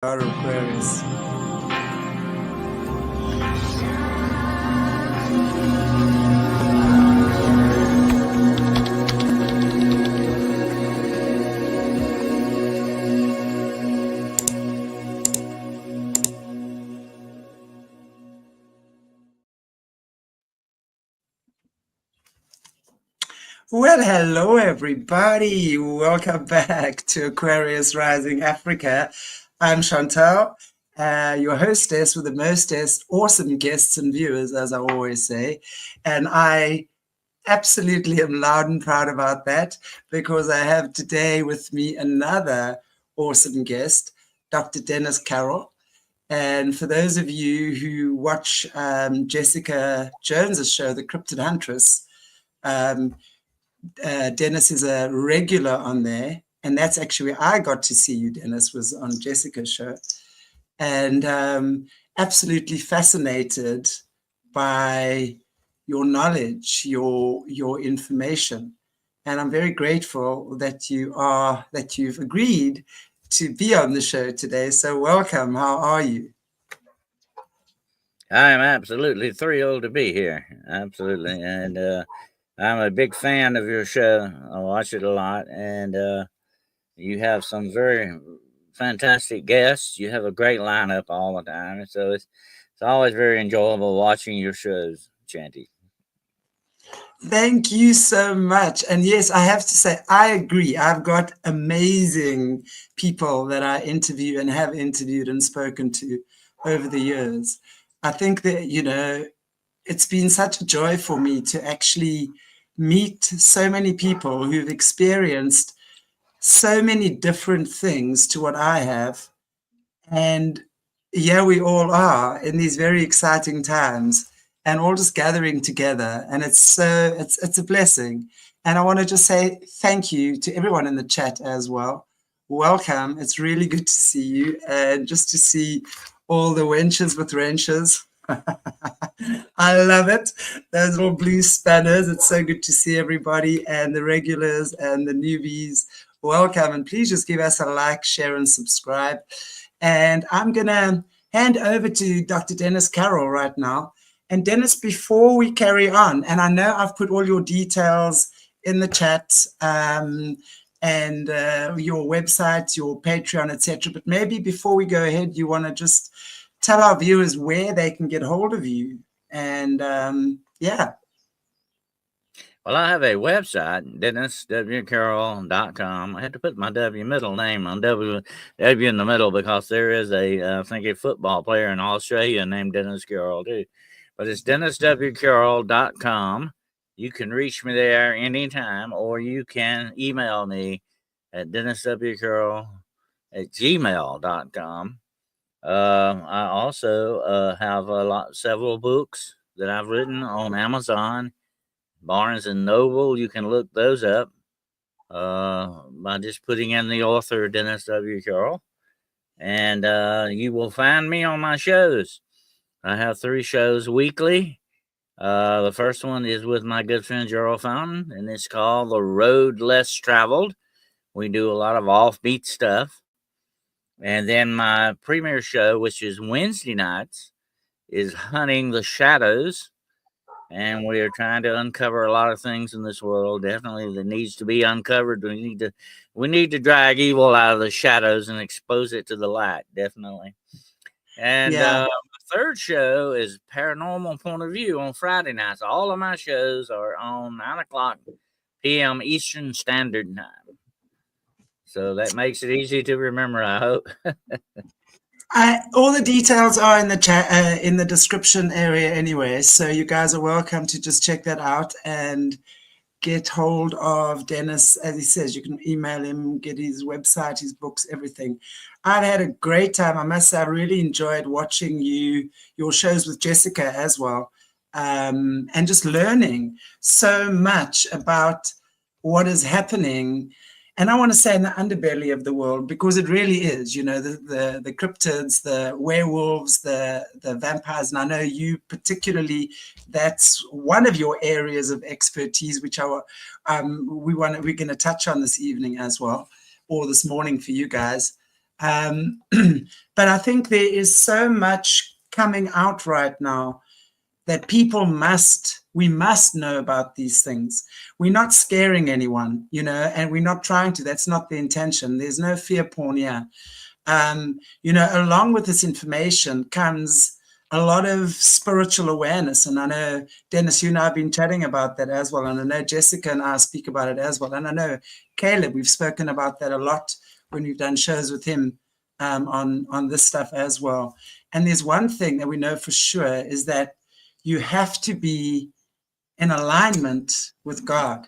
Our Aquarius. Well, hello everybody. Welcome back to Aquarius Rising Africa. I'm Chantal, your hostess with the mostest awesome guests and viewers, as I always say. And I absolutely am loud and proud about that because I have today with me another awesome guest, Dr. Dennis Carroll. And for those of you who watch Jessica Jones's show, The Cryptid Huntress, Dennis is a regular on there, and that's actually where I got to see you. Dennis was on Jessica's show, and absolutely fascinated by your knowledge, your information, and I'm very grateful that you've agreed to be on the show today. So welcome. How are you? I am absolutely thrilled to be here. Absolutely, and I'm a big fan of your show. I watch it a lot, and you have some very fantastic guests. You have a great lineup all the time, so it's always very enjoyable watching your shows, Chanty. Thank you so much. And yes, I have to say, I agree. I've got amazing people that I interview and have interviewed and spoken to over the years. I think that, it's been such a joy for me to actually meet so many people who've experienced so many different things to what I have. And here we all are in these very exciting times and all just gathering together. And it's a blessing. And I want to just say thank you to everyone in the chat as well. Welcome. It's really good to see you and just to see all the wenches with wrenches. I love it. Those little blue spanners. It's so good to see everybody and the regulars and the newbies. Welcome. And please just give us a like, share, and subscribe. And I'm going to hand over to Dr. Dennis Carroll right now. And Dennis, before we carry on, and I know I've put all your details in the chat and your website, your Patreon, etc. But maybe before we go ahead, you want to just tell our viewers where they can get hold of you. And yeah. Well, I have a website, DennisWCarroll.com. I had to put my W middle name on W in the middle because there is I think a football player in Australia named Dennis Carroll too. But it's DennisWCarroll.com. You can reach me there anytime, or you can email me at DennisWCarroll@gmail.com. I also have several books that I've written on Amazon, Barnes and Noble. You can look those up by just putting in the author Dennis W. Carroll, and you will find me on my shows. I have 3 shows weekly. The first one is with my good friend Gerald Fountain, and it's called The Road Less Traveled. We do a lot of offbeat stuff. And then my premiere show, which is Wednesday nights, is Hunting the Shadows. And we are trying to uncover a lot of things in this world, definitely that needs to be uncovered. We need to drag evil out of the shadows and expose it to the light, definitely. And the third show is Paranormal Point of View on Friday nights. All of my shows are on 9:00 p.m. Eastern Standard Time. So that makes it easy to remember, I hope. All the details are in the chat, in the description area anyway. So you guys are welcome to just check that out and get hold of Dennis. As he says, you can email him, get his website, his books, everything. I've had a great time. I must say, I really enjoyed watching your shows with Jessica as well, and just learning so much about what is happening. And I want to say in the underbelly of the world, because it really is, the cryptids, the werewolves, the vampires. And I know you particularly, that's one of your areas of expertise, which we're going to touch on this evening as well, or this morning for you guys. But I think there is so much coming out right now that we must know about these things. We're not scaring anyone, and we're not trying to. That's not the intention. There's no fear porn here. Along with this information comes a lot of spiritual awareness. And I know, Dennis, you and I have been chatting about that as well. And I know Jessica and I speak about it as well. And I know Caleb, we've spoken about that a lot when we've done shows with him on this stuff as well. And there's one thing that we know for sure is that you have to be in alignment with God.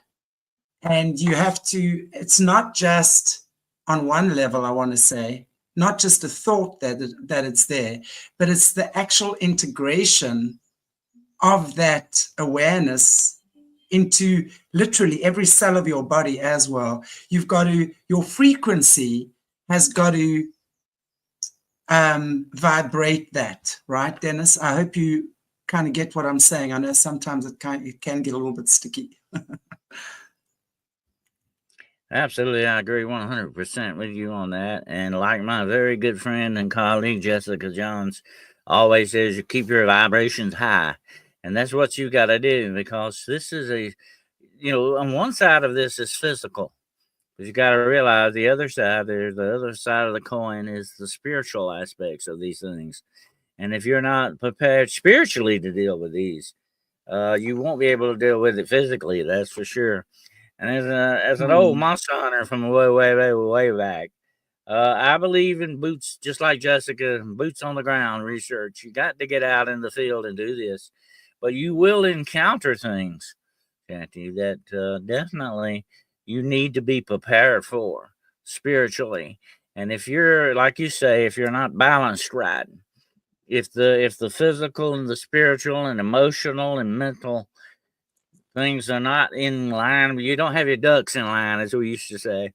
And you have to, it's not just on one level, I want to say, not just a thought that it's there, but it's the actual integration of that awareness into literally every cell of your body as well. Your frequency has got to vibrate that, right, Dennis? I hope you kind of get what I'm saying. I know sometimes it can get a little bit sticky. Absolutely, I agree 100% with you on that. And like my very good friend and colleague Jessica Jones always says, you keep your vibrations high. And that's what you got to do, because this is on one side of this is physical. But you got to realize the other side, the other side of the coin is the spiritual aspects of these things. And if you're not prepared spiritually to deal with these, you won't be able to deal with it physically, that's for sure. And as an old monster hunter from way back, I believe in boots, just like Jessica, boots on the ground research. You got to get out in the field and do this, but you will encounter things, Shanty, that definitely you need to be prepared for spiritually. And if you're, like you say, if you're not balanced right, if the physical and the spiritual and emotional and mental things are not in line, you don't have your ducks in line, as we used to say.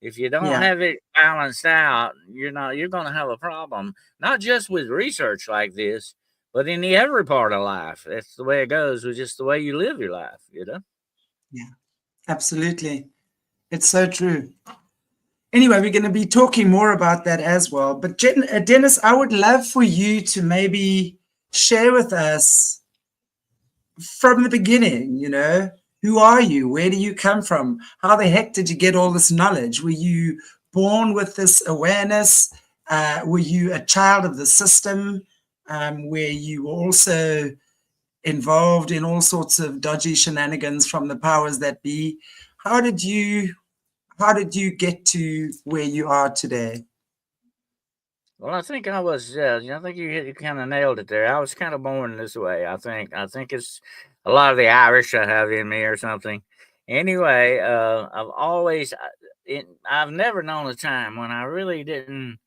If you don't have it balanced out, you're going to have a problem, not just with research like this, but in every part of life. That's the way it goes, with just the way you live your life, Yeah, absolutely. It's so true. Anyway, we're going to be talking more about that as well. But Dennis, I would love for you to maybe share with us from the beginning, who are you? Where do you come from? How the heck did you get all this knowledge? Were you born with this awareness? Were you a child of the system where you were also involved in all sorts of dodgy shenanigans from the powers that be? How did you get to where you are today? Well, I think I was. I think you kind of nailed it there. I was kind of born this way. I think it's a lot of the Irish I have in me or something. Anyway, I've never known a time when I really didn't,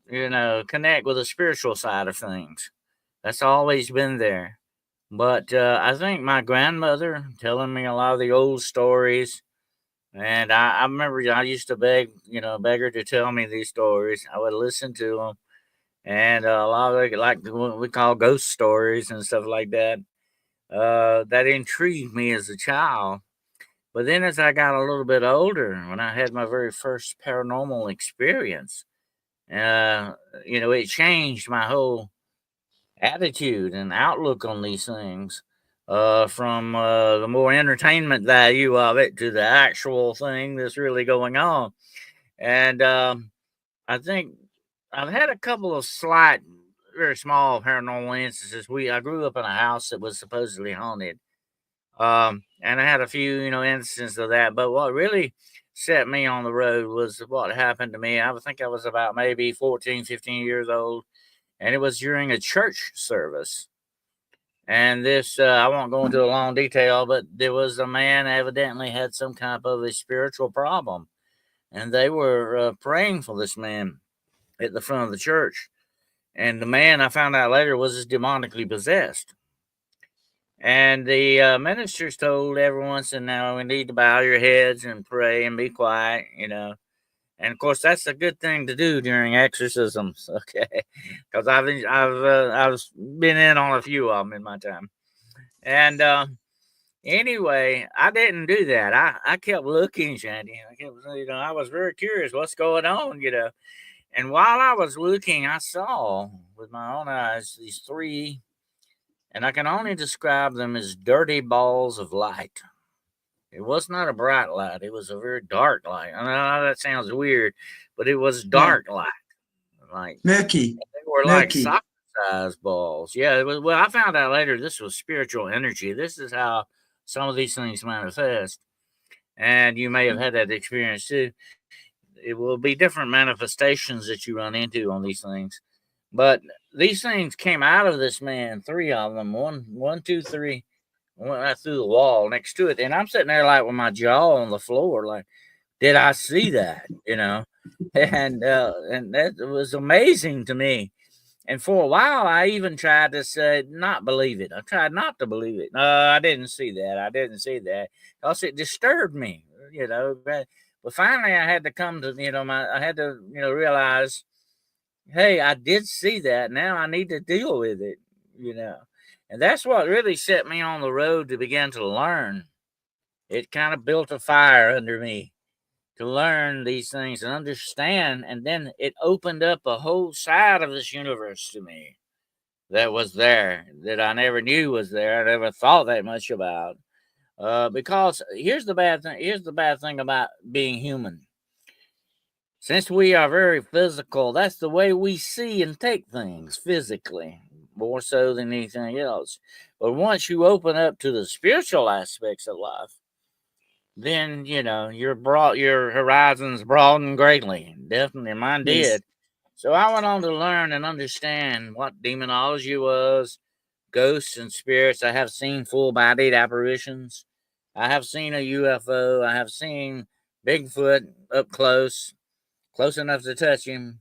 connect with the spiritual side of things. That's always been there. But I think my grandmother telling me a lot of the old stories. And I remember I used to beg her to tell me these stories. I would listen to them. And a lot of it, like what we call ghost stories and stuff like that, that intrigued me as a child. But then as I got a little bit older, when I had my very first paranormal experience, it changed my whole attitude and outlook on these things. From the more entertainment value of it to the actual thing that's really going on. And I think I've had a couple of slight, very small paranormal instances. I grew up in a house that was supposedly haunted. And I had a few, instances of that. But what really set me on the road was what happened to me. I think I was about maybe 14, 15 years old. And it was during a church service. And this, I won't go into a long detail, but there was a man evidently had some kind of a spiritual problem. And they were praying for this man at the front of the church. And the man, I found out later, was demonically possessed. And the ministers told everyone, said, now we need to bow your heads and pray and be quiet, And of course, that's a good thing to do during exorcisms, okay? Because I've been in on a few of them in my time. And Anyway, I didn't do that. I kept looking, Shandy. I was very curious what's going on. And while I was looking, I saw with my own eyes these three, and I can only describe them as dirty balls of light. It was not a bright light. It was a very dark light. I know that sounds weird, but it was Yeah. dark light. Like Murky. they were like Murky. soccer-sized balls. Yeah, it was. Well, I found out later this was spiritual energy. This is how some of these things manifest, and you may have had that experience too. It will be different manifestations that you run into on these things, but these things came out of this man. Three of them. One, two, three. Went right through the wall next to it, and I'm sitting there like with my jaw on the floor, like, did I see that? And that was amazing to me. And for a while, I even tried to say, not believe it. I tried not to believe it. No, I didn't see that. I didn't see that because it disturbed me. But finally, I had to come to, I had to, realize, hey, I did see that. Now I need to deal with it. And that's what really set me on the road to begin to learn. It kind of built a fire under me to learn these things and understand. And then it opened up a whole side of this universe to me that was there, that I never knew was there. I never thought that much about. Because here's the bad thing. Here's the bad thing about being human. Since we are very physical, that's the way we see and take things physically, more so than anything else. But once you open up to the spiritual aspects of life, then your horizons broaden greatly. Definitely, mine Yes. did. So I went on to learn and understand what demonology was, ghosts and spirits. I have seen full-bodied apparitions. I have seen a UFO. I have seen Bigfoot up close enough to touch him.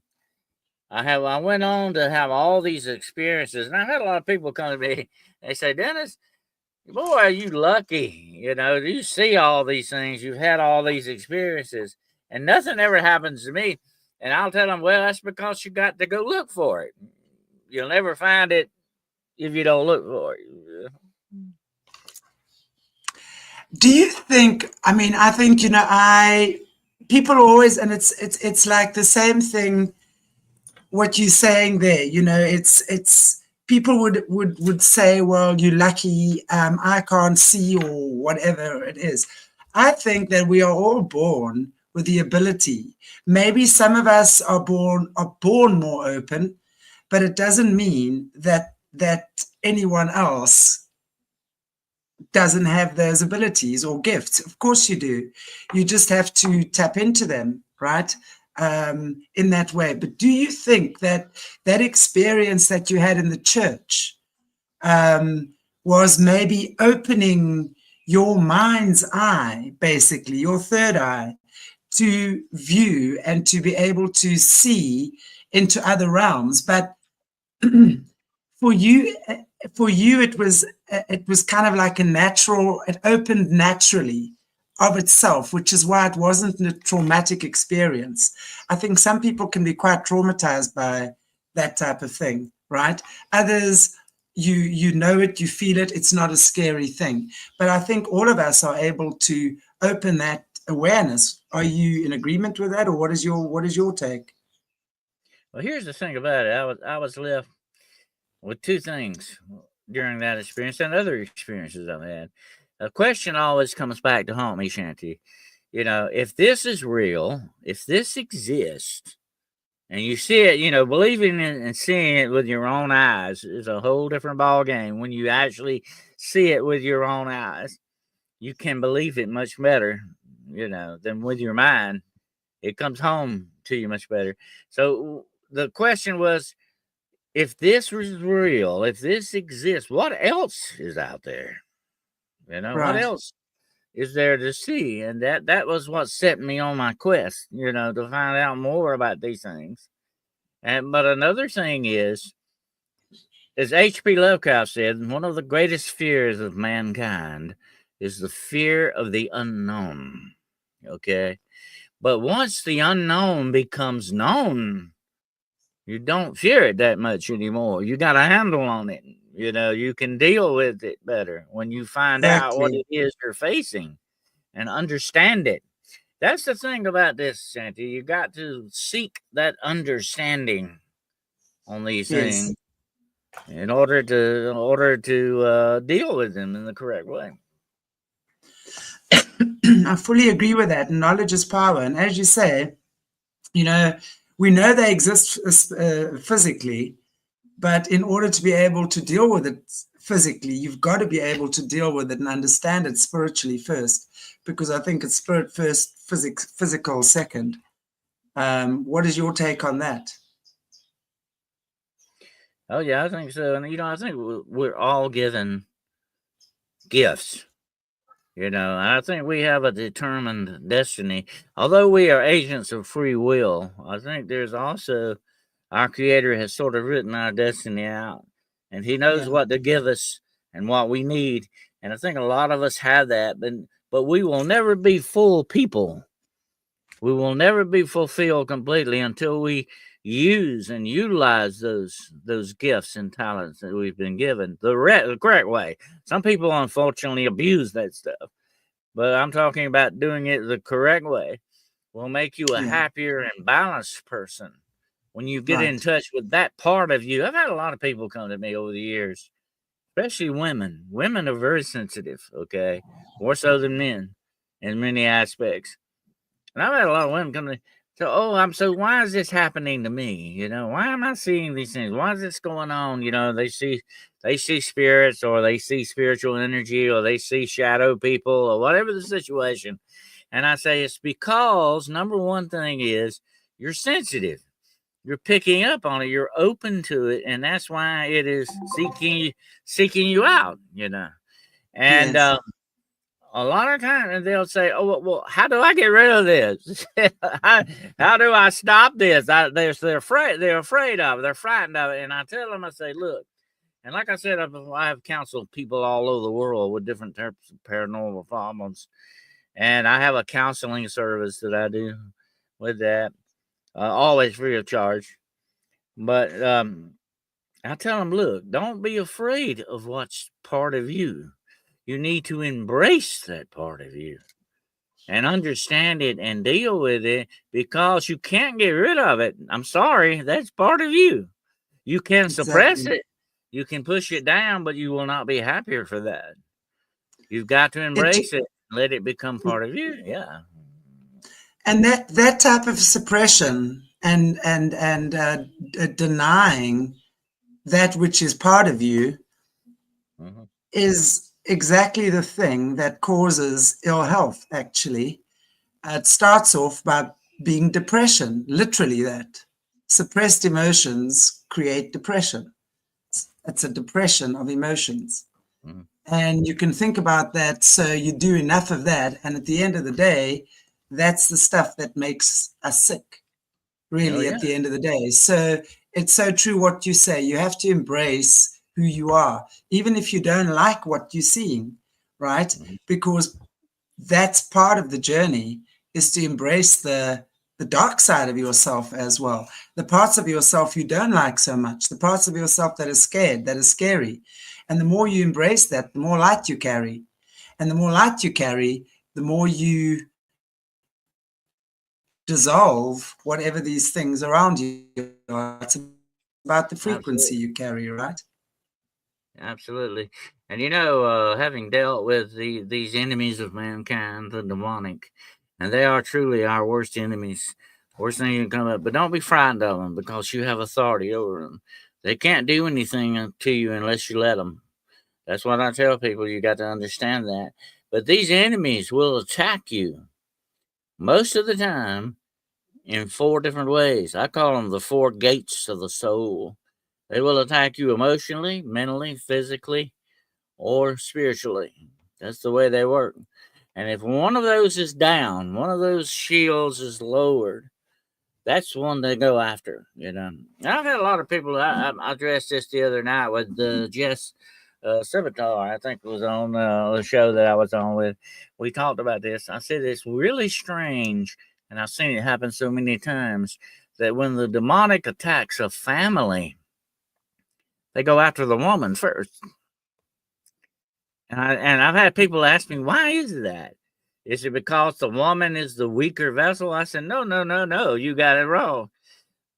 I went on to have all these experiences, and I had a lot of people come to me. They say, Dennis, boy, are you lucky? You see all these things. You've had all these experiences, and nothing ever happens to me. And I'll tell them, well, that's because you got to go look for it. You'll never find it if you don't look for it. Do you think, I think, people always, and it's like the same thing, what you're saying there, it's people would say, well, you're lucky, I can't see, or whatever it is. I think that we are all born with the ability. Maybe some of us are born more open, but it doesn't mean that anyone else doesn't have those abilities or gifts. Of course you do. You just have to tap into them, right? In that way. But do you think that experience that you had in the church was maybe opening your mind's eye, basically, your third eye, to view and to be able to see into other realms? But for you, it was kind of like a natural, it opened naturally of itself, which is why it wasn't a traumatic experience. I think some people can be quite traumatized by that type of thing, right? Others, you know it, you feel it, it's not a scary thing. But I think all of us are able to open that awareness. Are you in agreement with that, or what is your take? Well, here's the thing about it. I was left with two things during that experience and other experiences I've had. A question always comes back to haunt me, Shanty. If this is real, if this exists, and you see it, believing it and seeing it with your own eyes is a whole different ball game. When you actually see it with your own eyes, you can believe it much better, than with your mind. It comes home to you much better. So the question was, if this was real, if this exists, what else is out there? What Right. else is there to see? And that was what set me on my quest, to find out more about these things. But another thing is, as H.P. Lovecraft said, one of the greatest fears of mankind is the fear of the unknown. Okay? But once the unknown becomes known, You don't fear it that much anymore. You got a handle on it. You know, you can deal with it better when you find out what Exactly. it is you're facing and understand it. That's the thing about this, Santi. You got to seek that understanding on these Yes. things in order to deal with them in the correct way. I fully agree with that. Knowledge is power. And as you say, you know, we know they exist physically, but in order to be able to deal with it physically, you've got to be able to deal with it and understand it spiritually first, because I think it's spirit first, physical second. What is your take on that? Oh yeah, I think so. And you know, I think we're all given gifts. You know, I think we have a determined destiny. Although we are agents of free will, I think there's also our Creator has sort of written our destiny out, and He knows Yeah. what to give us and what we need. And I think a lot of us have that, but we will never be full people. We will never be fulfilled completely until we use and utilize those gifts and talents that we've been given the correct way. Some people unfortunately abuse that stuff, but I'm talking about doing it the correct way. Will make you a Yeah. happier and balanced person when you get in Right. touch with that part of you. I've had a lot of people come to me over the years, especially women. Women are very sensitive, okay, more so than men in many aspects. And I've had a lot of women come to me. So, why is this happening to me? You know, why am I seeing these things? Why is this going on? You know, they see spirits, or they see spiritual energy, or they see shadow people, or whatever the situation. And I say it's because number one thing is you're sensitive. You're picking up on it. You're open to it, and that's why it is seeking you out. You know, and Yes. a lot of times they'll say, "Oh, well, how do I get rid of this? how do I stop this?" They're afraid. They're afraid of it. They're frightened of it. And I tell them, I say, "Look." And like I said, I have counseled people all over the world with different types of paranormal problems, and I have a counseling service that I do with that, always free of charge. But I tell them, look, don't be afraid of what's part of you. You need to embrace that part of you and understand it and deal with it, because you can't get rid of it. I'm sorry, that's part of you. You can suppress Exactly. it, you can push it down, but you will not be happier for that. You've got to It embrace it, let it become part of you. Yeah. and that type of suppression and denying that which is part of you Hmm. is exactly the thing that causes ill health. Actually, it starts off by being depression. Literally, that suppressed emotions create depression. It's a depression of emotions. Hmm. And you can think about that. So you do enough of that. And at the end of the day, that's the stuff that makes us sick, Oh really, at yeah. the end of the day. So it's so true what you say. You have to embrace who you are, even if you don't like what you're seeing, right? Hmm. Because that's part of the journey, is to embrace the dark side of yourself as well, the parts of yourself you don't like so much, the parts of yourself that are scared, that are scary. And the more you embrace that, the more light you carry. And the more light you carry, the more you dissolve whatever these things around you are. It's about the frequency Absolutely. you carry, right? Absolutely. And you know, having dealt with these enemies of mankind, the demonic, and they are truly our worst enemies, worst thing you can come up. But don't be frightened of them, because you have authority over them. They can't do anything to you unless you let them. That's what I tell people. You got to understand that. But these enemies will attack you most of the time in four different ways. I call them the four gates of the soul. They will attack you emotionally, mentally, physically, or spiritually. That's the way they work. And if one of those is down, one of those shields is lowered, that's one they go after. You know, I've had a lot of people. I addressed this the other night with Jess Savitar. I think it was on the show that I was on with. We talked about this. I said it's really strange, and I've seen it happen so many times, that when the demonic attacks a family, they go after the woman first. And I've had people ask me, why is that? Is it because the woman is the weaker vessel? I said, no. You got it wrong.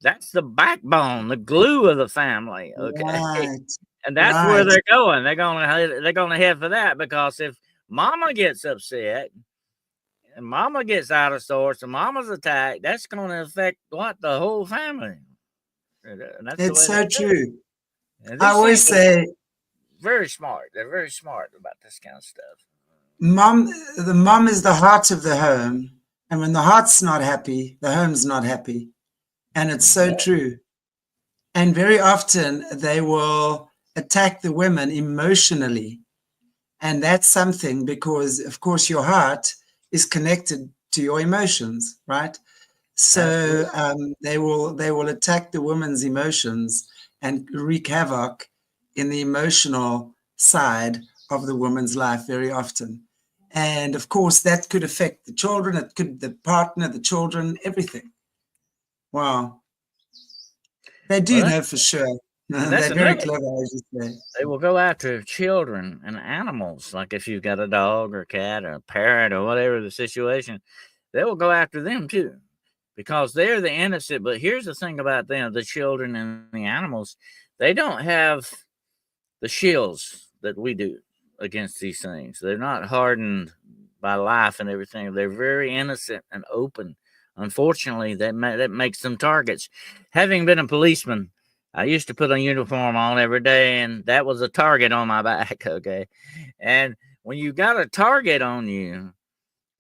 That's the backbone, the glue of the family. Okay. Right. And that's where they're going. They're gonna head for that, because if mama gets upset and mama gets out of sorts and mama's attacked, that's gonna affect the whole family. And that's It's the way so true. and I always say, very smart. They're very smart about this kind of stuff. the mom is the heart of the home. And when the heart's not happy, the home's not happy. And it's so true. And very often they will attack the women emotionally. And that's something because, of course, your heart is connected to your emotions, right? So they will attack the woman's emotions and wreak havoc in the emotional side of the woman's life very often. And of course, that could affect the children, it could the partner, the children, everything. Wow. They do know for sure. They're very clever, as you say. They will go after children and animals. Like if you've got a dog or a cat or a parrot or whatever the situation, they will go after them too, because they're the innocent. But here's the thing about them, the children and the animals, they don't have the shields that we do against these things. They're not hardened by life and everything. They're very innocent and open. Unfortunately, that makes them targets. Having been a policeman, I used to put a uniform on every day, and that was a target on my back, okay? And when you got a target on you,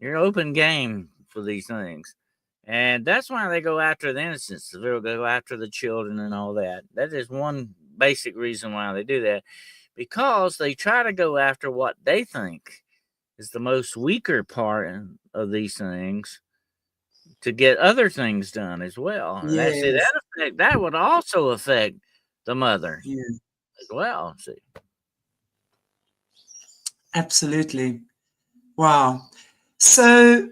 you're open game for these things. And that's why they go after the innocents. They'll go after the children and all that. That is one basic reason why they do that, because they try to go after what they think is the most weaker part of these things to get other things done as well. And that would also affect the mother as well. See, absolutely. Wow. So,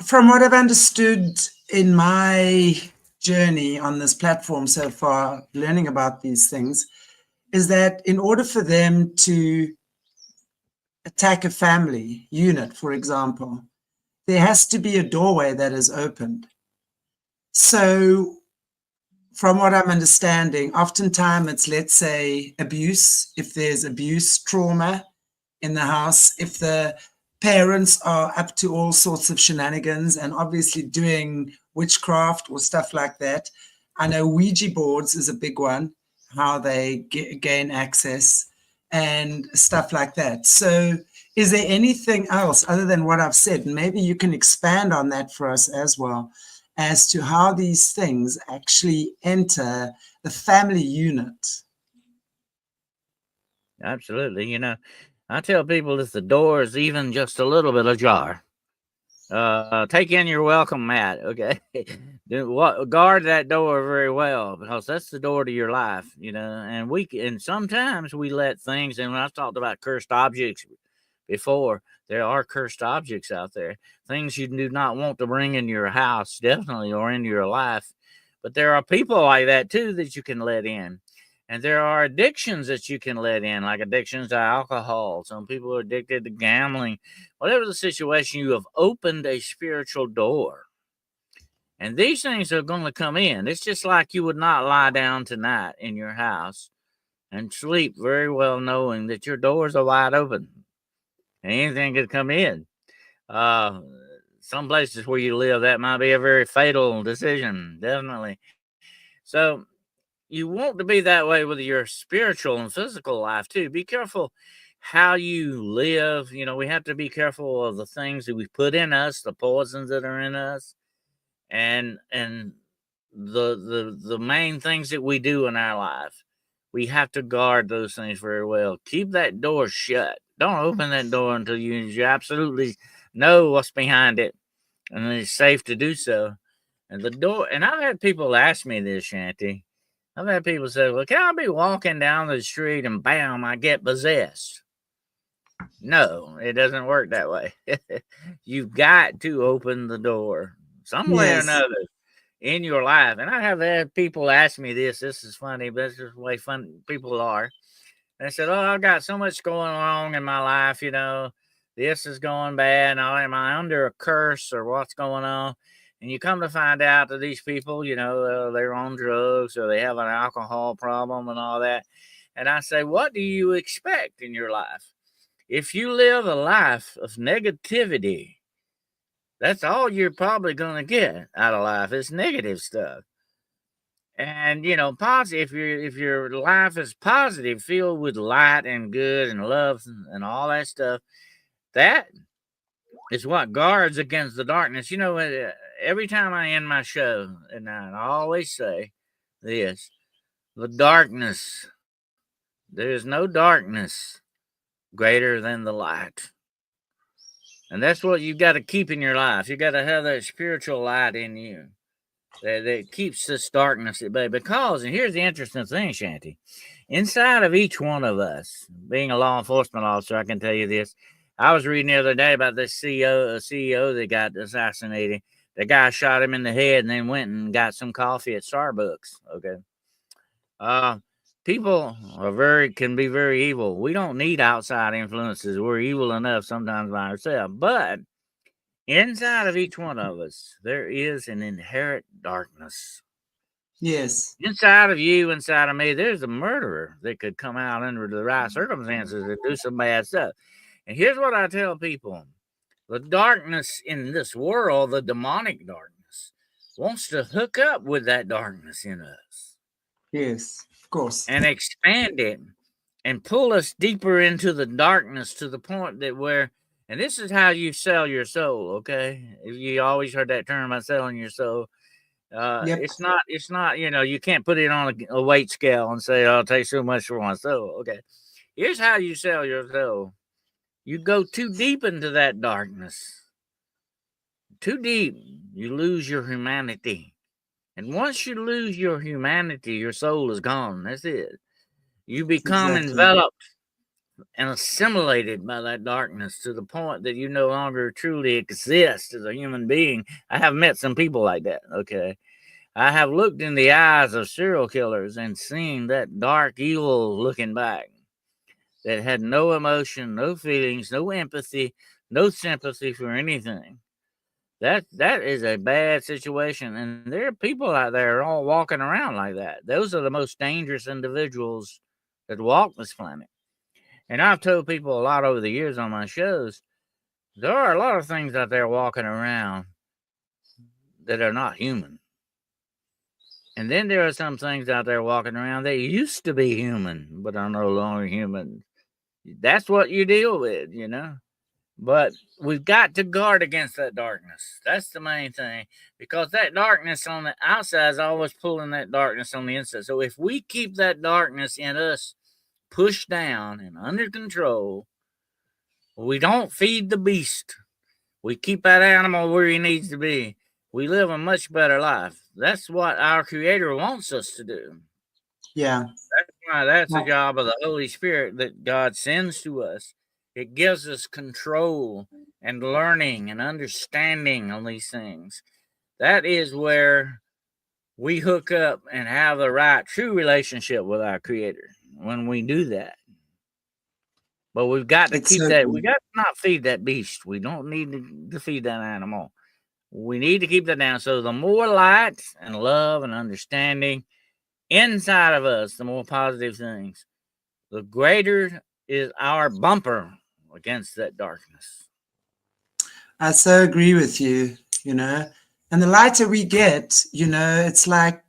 from what I've understood in my journey on this platform so far, learning about these things, is that in order for them to attack a family unit, for example, there has to be a doorway that is opened. So from what I'm understanding, oftentimes it's, let's say, abuse, if there's abuse, trauma in the house, if the parents are up to all sorts of shenanigans and obviously doing witchcraft or stuff like that. I know Ouija boards is a big one, how they gain access and stuff like that. So is there anything else other than what I've said? Maybe you can expand on that for us as well, as to how these things actually enter the family unit. Absolutely. You know, I tell people if the door is even just a little bit ajar, take in your welcome mat, okay? Guard that door very well, because that's the door to your life, you know. And sometimes we let things, and when I've talked about cursed objects before, there are cursed objects out there, things you do not want to bring in your house, definitely, or into your life. But there are people like that too that you can let in. And there are addictions that you can let in, like addictions to alcohol. Some people are addicted to gambling. Whatever the situation, you have opened a spiritual door. And these things are going to come in. It's just like you would not lie down tonight in your house and sleep very well knowing that your doors are wide open and anything could come in. Some places where you live, that might be a very fatal decision, definitely. So you want to be that way with your spiritual and physical life too. Be careful how you live. You know, we have to be careful of the things that we put in us, the poisons that are in us, and the main things that we do in our life. We have to guard those things very well. Keep that door shut. Don't open that door until you absolutely know what's behind it, and it's safe to do so. And the door, and I've had people ask me this, Shanty. I've had people say, well, can I be walking down the street and bam, I get possessed? No, it doesn't work that way. You've got to open the door some way or Yes. another in your life. And I have had people ask me this. This is funny, but it's just the way fun people are. They said, "Oh, I've got so much going wrong in my life, you know, this is going bad. Now, am I under a curse or what's going on?" And you come to find out that these people, you know, they're on drugs or they have an alcohol problem and all that. And I say, what do you expect in your life? If you live a life of negativity, that's all you're probably going to get out of life. It's negative stuff. And you know, positive. If your life is positive, filled with light and good and love and all that stuff, that is what guards against the darkness. You know, every time I end my show, and I always say this: the darkness. There is no darkness greater than the light. And that's what you got to keep in your life. You got to have that spiritual light in you that keeps this darkness at bay. Because, and here's the interesting thing, Shanty, inside of each one of us, being a law enforcement officer, I can tell you this. I was reading the other day about this CEO that got assassinated. The guy shot him in the head and then went and got some coffee at Starbucks. Okay. People can be very evil. We don't need outside influences. We're evil enough sometimes by ourselves. But inside of each one of us, there is an inherent darkness. Yes. Inside of you, inside of me, there's a murderer that could come out under the right circumstances and do some bad stuff. And here's what I tell people. The darkness in this world, the demonic darkness, wants to hook up with that darkness in us. Yes, of course. And expand it and pull us deeper into the darkness to the point that and this is how you sell your soul, okay? You always heard that term about selling your soul. Yep. It's not, you know, you can't put it on a weight scale and say, I'll take so much for my soul. Okay. Here's how you sell your soul. You go too deep into that darkness. Too deep, you lose your humanity. And once you lose your humanity, your soul is gone. That's it. You become enveloped and assimilated by that darkness to the point that you no longer truly exist as a human being. I have met some people like that, okay? I have looked in the eyes of serial killers and seen that dark evil looking back that had no emotion, no feelings, no empathy, no sympathy for anything. That is a bad situation, and there are people out there all walking around like that. Those are the most dangerous individuals that walk this planet. And I've told people a lot over the years on my shows, there are a lot of things out there walking around that are not human. And then there are some things out there walking around that used to be human, but are no longer human. That's what you deal with, you know. But we've got to guard against that darkness. That's the main thing. Because that darkness on the outside is always pulling that darkness on the inside. So if we keep that darkness in us pushed down and under control, we don't feed the beast. We keep that animal where he needs to be. We live a much better life. That's what our Creator wants us to do. Yeah. That's why that's the job of the Holy Spirit that God sends to us. It gives us control and learning and understanding on these things. That is where we hook up and have the right true relationship with our Creator when we do that. But we've got to keep that. We got to not feed that beast. We don't need to feed that animal. We need to keep that down. So the more light and love and understanding inside of us, the more positive things, the greater is our bumper against that darkness. I so agree with you, you know. And the lighter we get, you know, it's like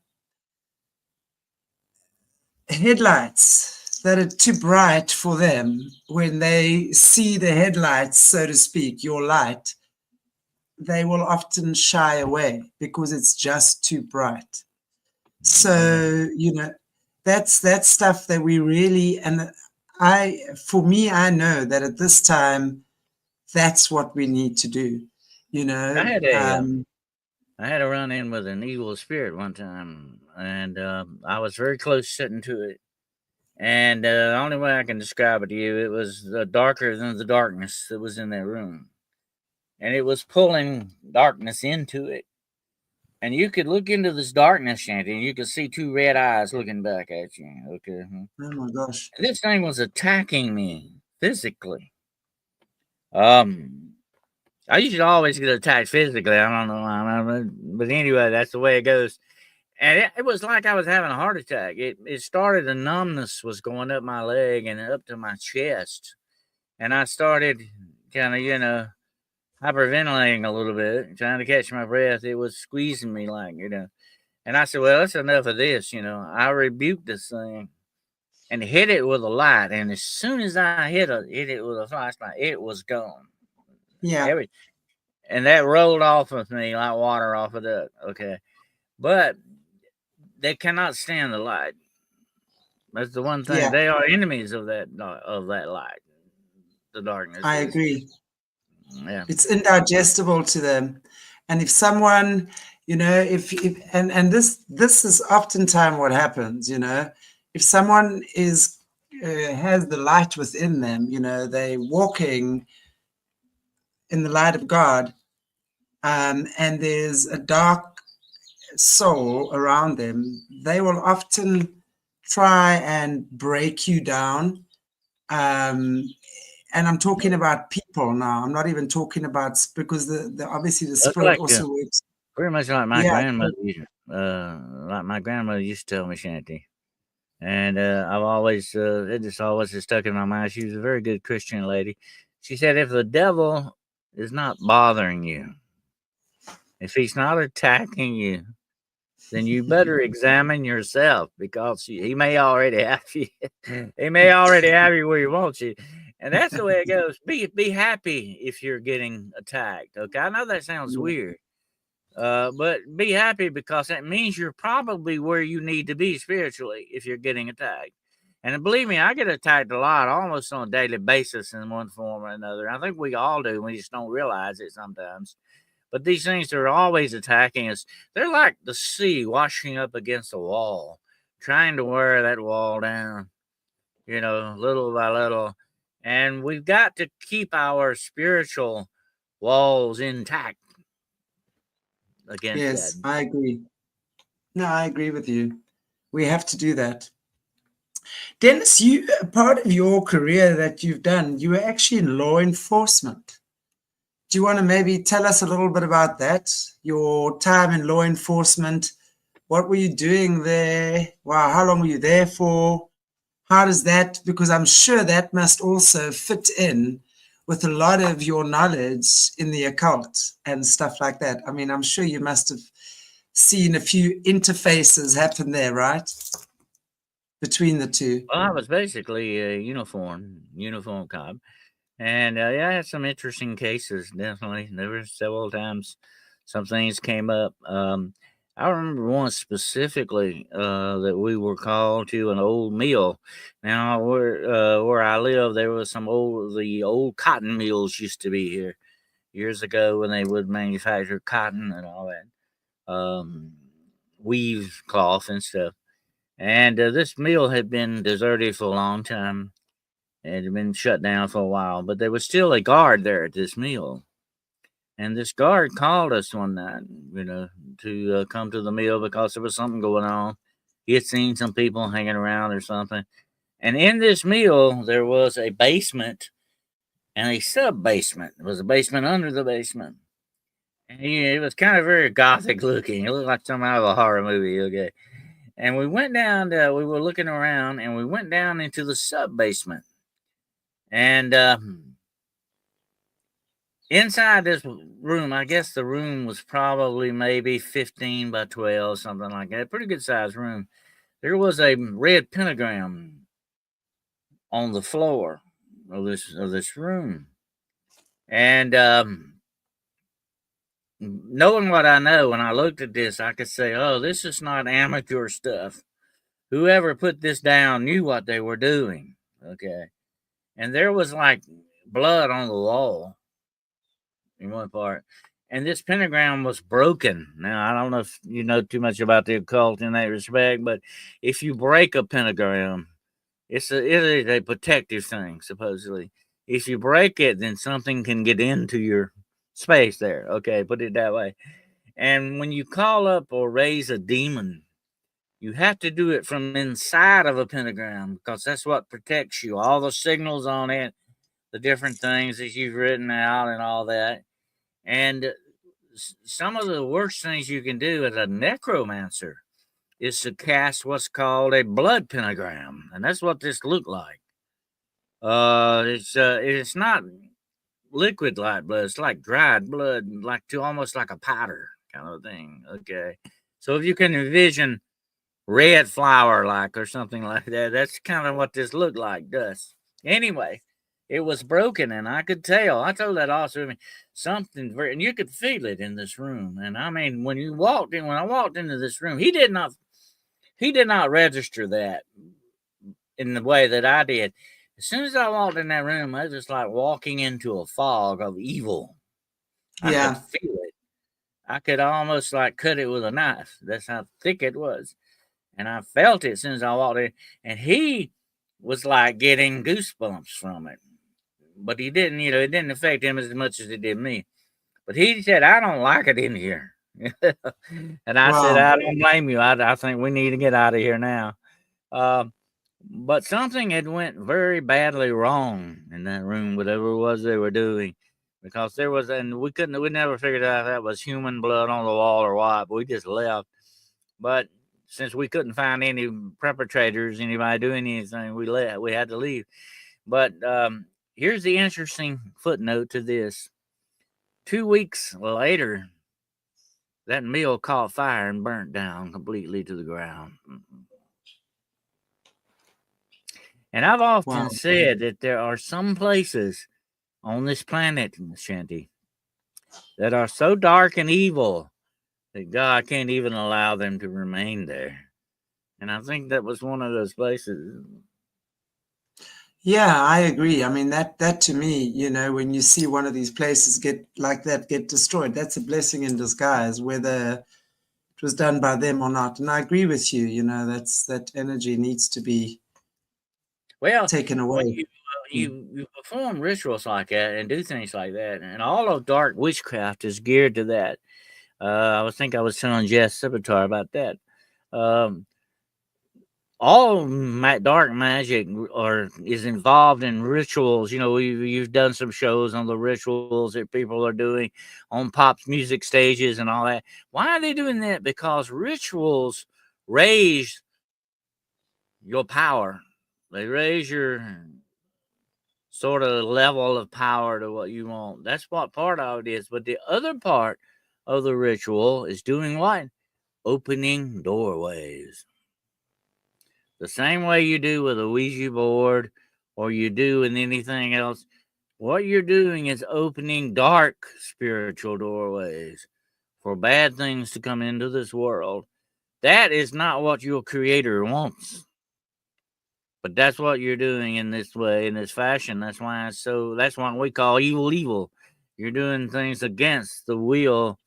headlights that are too bright for them. When they see the headlights, so to speak, your light, they will often shy away because it's just too bright. So, you know, that's stuff that we really, and for me, I know that at this time, that's what we need to do, you know. I had a run in with an evil spirit one time, and I was very close sitting to it. And the only way I can describe it to you, it was darker than the darkness that was in that room. And it was pulling darkness into it. And you could look into this darkness, Shanty, and you could see two red eyes looking back at you. Okay. Oh my gosh. And this thing was attacking me physically. I usually always get attacked physically. I don't know why, but anyway, that's the way it goes. And it was like I was having a heart attack. It started, a numbness was going up my leg and up to my chest. And I started kind of, hyperventilating a little bit, trying to catch my breath. It was squeezing me like. And I said, well, that's enough of this. I rebuked this thing and hit it with a light. And as soon as I hit it with a flashlight, it was gone. Yeah. And that rolled off of me like water off a duck. Okay. But they cannot stand the light. That's the one thing. Yeah. They are enemies of that light, the darkness. I agree. Yeah. It's indigestible to them. And if someone, if and this is oftentimes what happens, if someone has the light within them, they're walking in the light of God, and there's a dark soul around them, they will often try and break you down. And I'm talking about people now. I'm not even talking about, because the obviously the spirit also works. Pretty much like my grandmother. Like my grandmother used to tell me, Shanty. And I've always, it just always has stuck in my mind. She was a very good Christian lady. She said, if the devil is not bothering you, if he's not attacking you, then you better examine yourself, because he may already have you. He may already have you where he wants you. And that's the way it goes. Be happy if you're getting attacked. Okay, I know that sounds weird, but be happy, because that means you're probably where you need to be spiritually if you're getting attacked. And believe me, I get attacked a lot, almost on a daily basis in one form or another. I think we all do. We just don't realize it sometimes. But these things are always attacking us. They're like the sea washing up against a wall, trying to wear that wall down, little by little. And we've got to keep our spiritual walls intact against Yes, that. I agree. No, I agree with you. We have to do that. Dennis, part of your career that you've done, you were actually in law enforcement. Do you want to maybe tell us a little bit about that? Your time in law enforcement, what were you doing there? Wow, how long were you there for? How does that, because I'm sure that must also fit in with a lot of your knowledge in the occult and stuff like that. I mean, I'm sure you must have seen a few interfaces happen there, right? Between the two. Well, I was basically a uniform cop. And I had some interesting cases, definitely. There were several times some things came up. I remember one specifically that we were called to an old mill. Now, where I live, there was the old cotton mills used to be here years ago, when they would manufacture cotton and all that, weave cloth and stuff. And this mill had been deserted for a long time. It had been shut down for a while, but there was still a guard there at this mill. And this guard called us one night, to come to the mill because there was something going on. He had seen some people hanging around or something. And in this mill, there was a basement and a sub-basement. There was a basement under the basement. And it was kind of very gothic looking. It looked like something out of a horror movie, okay? And we went down, we were looking around, and we went down into the sub-basement. And inside this room, I guess the room was probably maybe 15 by 12, something like that. Pretty good sized room. There was a red pentagram on the floor of this room. And knowing what I know, when I looked at this, I could say, oh, this is not amateur stuff. Whoever put this down knew what they were doing. Okay. And there was like blood on the wall in one part. And this pentagram was broken. Now, I don't know if you know too much about the occult in that respect, but if you break a pentagram, it is a protective thing, supposedly. If you break it, then something can get into your space there. Okay, put it that way. And when you call up or raise a demon, you have to do it from inside of a pentagram because that's what protects you. All the signals on it, the different things that you've written out and all that. And some of the worst things you can do as a necromancer is to cast what's called a blood pentagram. And that's what this looked like. It's not liquid like blood. It's like dried blood, like to almost like a powder kind of thing. Okay. So if you can envision red flour like or something like that, that's kind of what this looked like, dust. Anyway, it was broken and I could tell. I told that officer, I mean, something very, and you could feel it in this room. And I mean, when I walked into this room, he did not register that in the way that I did. As soon as I walked in that room, I was just like walking into a fog of evil. I could feel it. I could almost like cut it with a knife. That's how thick it was. And I felt it as soon as I walked in. And he was like getting goosebumps from it. But he didn't, it didn't affect him as much as it did me. But he said, I don't like it in here. And I said, I don't blame you. I think we need to get out of here now. But something had went very badly wrong in that room, whatever it was they were doing, because there was, and we never figured out if that was human blood on the wall or what. But we just left. But since we couldn't find any perpetrators, anybody doing anything, we had to leave. But here's the interesting footnote to this. 2 weeks later, that mill caught fire and burnt down completely to the ground. And I've often said that there are some places on this planet, Shanti, that are so dark and evil that God can't even allow them to remain there. And I think that was one of those places. Yeah, I agree. I mean, that to me, when you see one of these places get destroyed, that's a blessing in disguise, whether it was done by them or not. And I agree with you, that energy needs to be taken away. When you perform rituals like that and do things like that, and all of dark witchcraft is geared to that. I was telling Jess Sibitar about that. All dark magic is involved in rituals. You've done some shows on the rituals that people are doing on pop music stages and all that. Why are they doing that? Because rituals raise your power. They raise your sort of level of power to what you want. That's what part of it is. But the other part of the ritual is doing what? Opening doorways. The same way you do with a Ouija board or you do in anything else. What you're doing is opening dark spiritual doorways for bad things to come into this world. That is not what your creator wants. But that's what you're doing in this way, in this fashion. That's why we call evil. You're doing things against the will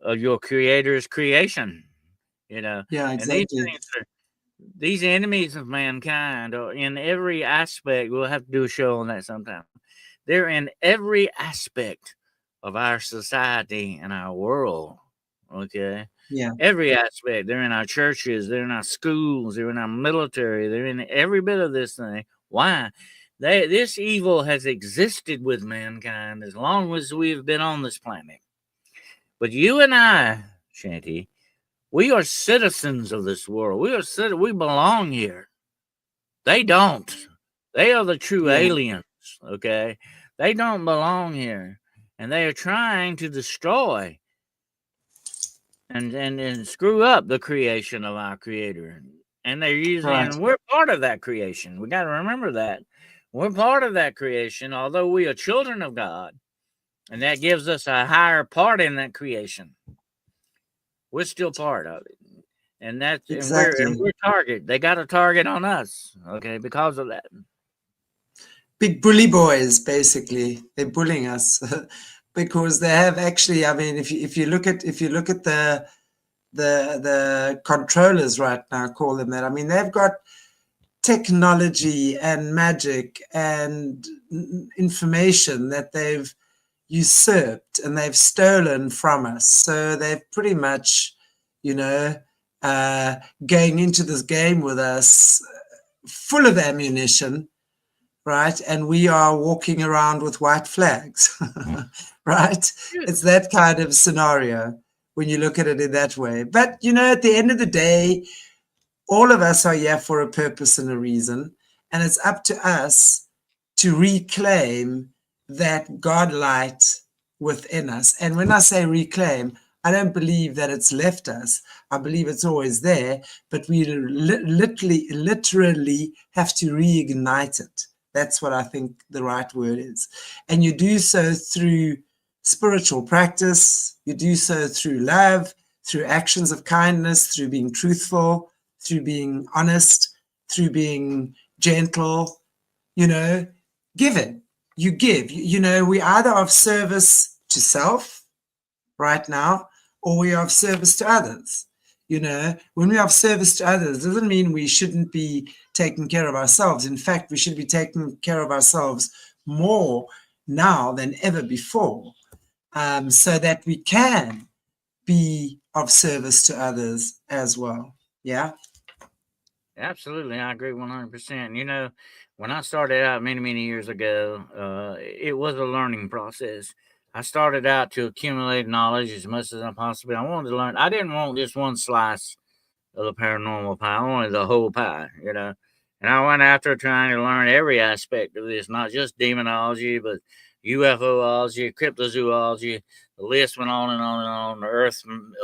of your creator's creation. Yeah, exactly. And these enemies of mankind are in every aspect. We'll have to do a show on that sometime. They're in every aspect of our society and our world. Okay. Yeah. Every aspect. They're in our churches. They're in our schools. They're in our military. They're in every bit of this thing. Why? This evil has existed with mankind as long as we've been on this planet. But you and I, Shanti, we are citizens of this world. We belong here. They don't. They are the true aliens, okay? They don't belong here. And they are trying to destroy and screw up the creation of our creator. And they're using, and we're part of that creation. We got to remember that. We're part of that creation, although we are children of God. And that gives us a higher part in that creation. We're still part of it. And that's exactly. and we're target. They got a target on us, okay, because of that. Big bully boys, basically. They're bullying us because they have actually. I mean, if you look at the controllers right now, call them that. I mean, they've got technology and magic and information that they've usurped and they've stolen from us. So they've pretty much, you know, going into this game with us full of ammunition, right? And we are walking around with white flags, right? It's that kind of scenario when you look at it in that way. But, you know, at the end of the day, all of us are here for a purpose and a reason. And it's up to us to reclaim that God light within us. And when I say reclaim, I don't believe that it's left us. I believe it's always there, but we literally have to reignite it. That's what I think the right word is. And you do so through spiritual practice. You do so through love, through actions of kindness, through being truthful, through being honest, through being gentle, you know, giving. You give. You know, we either of service to self right now, or we are of service to others. You know, when we are of service to others, doesn't mean we shouldn't be taking care of ourselves. In fact, we should be taking care of ourselves more now than ever before, so that we can be of service to others as well. Yeah. Absolutely, I agree 100%. You know, when I started out many years ago, it was a learning process. I started out to accumulate knowledge as much as I possibly. I wanted to learn. I didn't want just one slice of the paranormal pie. I wanted the whole pie, you know. And I went after trying to learn every aspect of this, not just demonology, but UFOlogy, cryptozoology. The list went on and on and on. The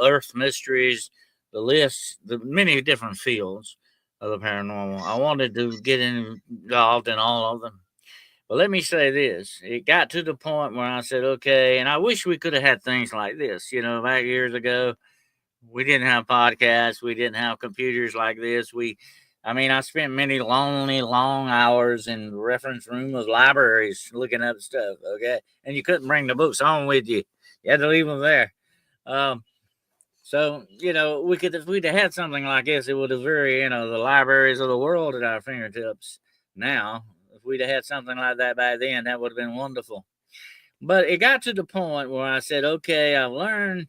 Earth mysteries, the list, the many different fields of the paranormal. I wanted to get involved in all of them. But let me say this. It got to the point where I said, okay, and I wish we could have had things like this, you know, back years ago. We didn't have podcasts. We didn't have computers like this. I spent many lonely, long hours in the reference room of libraries looking up stuff, okay? And you couldn't bring the books home with you. You had to leave them there. So, you know, if we'd have had something like this, it would have the libraries of the world at our fingertips now. If we'd have had something like that back then, that would have been wonderful. But it got to the point where I said, okay, I've learned,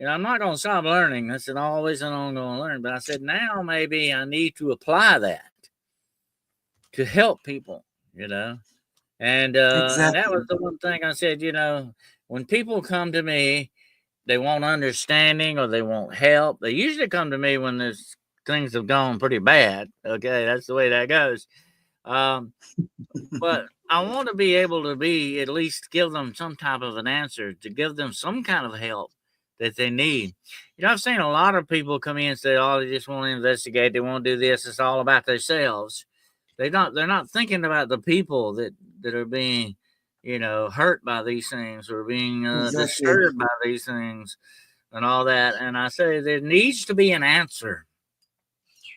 I'm not going to stop learning. That's always an ongoing learning. But I said, now maybe I need to apply that to help people, you know. And that was the one thing I said, when people come to me, they want understanding or they want help. They usually come to me when things have gone pretty bad. Okay, that's the way that goes. But I want to be able to at least give them some type of an answer, to give them some kind of help that they need. I've seen a lot of people come in and say, "Oh, they just want to investigate. They want to do this. It's all about themselves." They're not thinking about the people that are being, hurt by these things or being disturbed by these things and all that. And I say there needs to be an answer.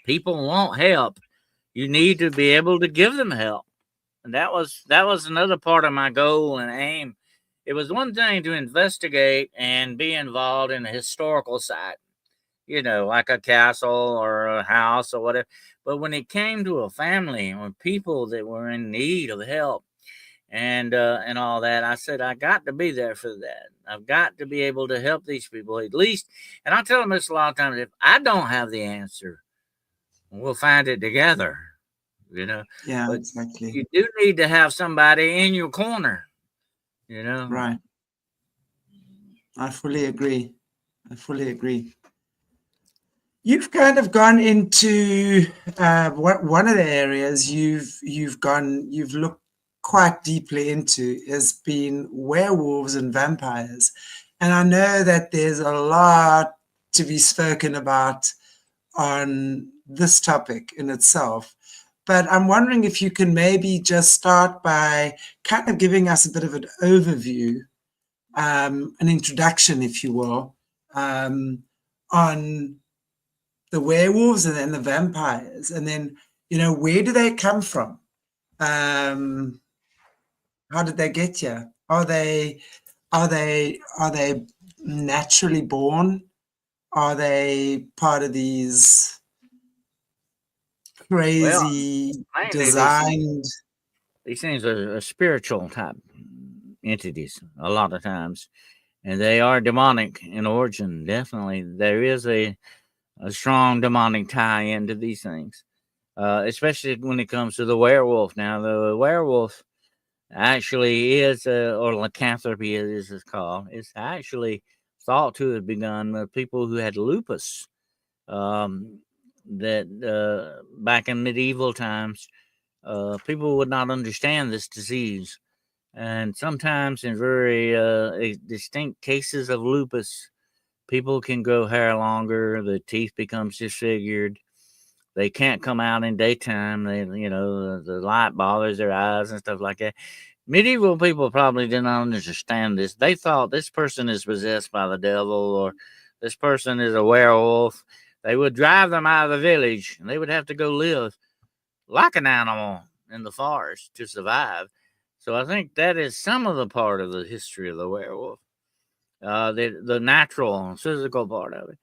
People want help. You need to be able to give them help. And that was another part of my goal and aim. It was one thing to investigate and be involved in a historical site, like a castle or a house or whatever. But when it came to a family or people that were in need of help and all that, I said, I got to be there for that. I've got to be able to help these people at least. And I tell them this a lot of times, if I don't have the answer, we'll find it together. Yeah, but exactly. You do need to have somebody in your corner, Right. I fully agree. You've kind of gone into one of the areas you've looked quite deeply into has been werewolves and vampires, and I know that there's a lot to be spoken about on this topic in itself. But I'm wondering if you can maybe just start by kind of giving us a bit of an overview, an introduction, if you will, on the werewolves and then the vampires, and then where do they come from? How did they get here? Are they naturally born? Are they part of these crazy designed? These things are spiritual type entities a lot of times, and they are demonic in origin. Definitely, there is a strong demonic tie into these things, especially when it comes to the werewolf. Now, the werewolf actually is, or lycanthropy as it's called, it's actually thought to have begun with people who had lupus. That back in medieval times, people would not understand this disease. And sometimes, in very distinct cases of lupus, people can grow hair longer, the teeth becomes disfigured. They can't come out in daytime. The light bothers their eyes and stuff like that. Medieval people probably did not understand this. They thought this person is possessed by the devil, or this person is a werewolf. They would drive them out of the village, and they would have to go live like an animal in the forest to survive. So I think that is some of the part of the history of the werewolf, the natural, physical part of it,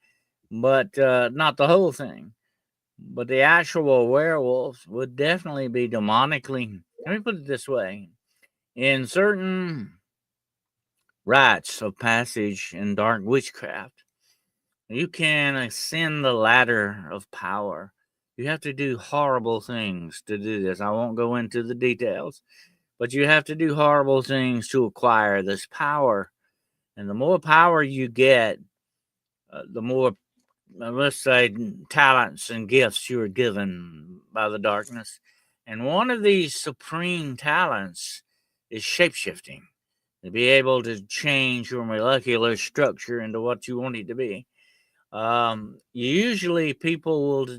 but not the whole thing. But the actual werewolves would definitely be demonically. Let me put it this way: in certain rites of passage in dark witchcraft, you can ascend the ladder of power. You have to do horrible things to do this. I won't go into the details, but you have to do horrible things to acquire this power. And the more power you get, the more, let's say, talents and gifts you are given by the darkness. And one of these supreme talents is shapeshifting, to be able to change your molecular structure into what you want it to be. Usually people will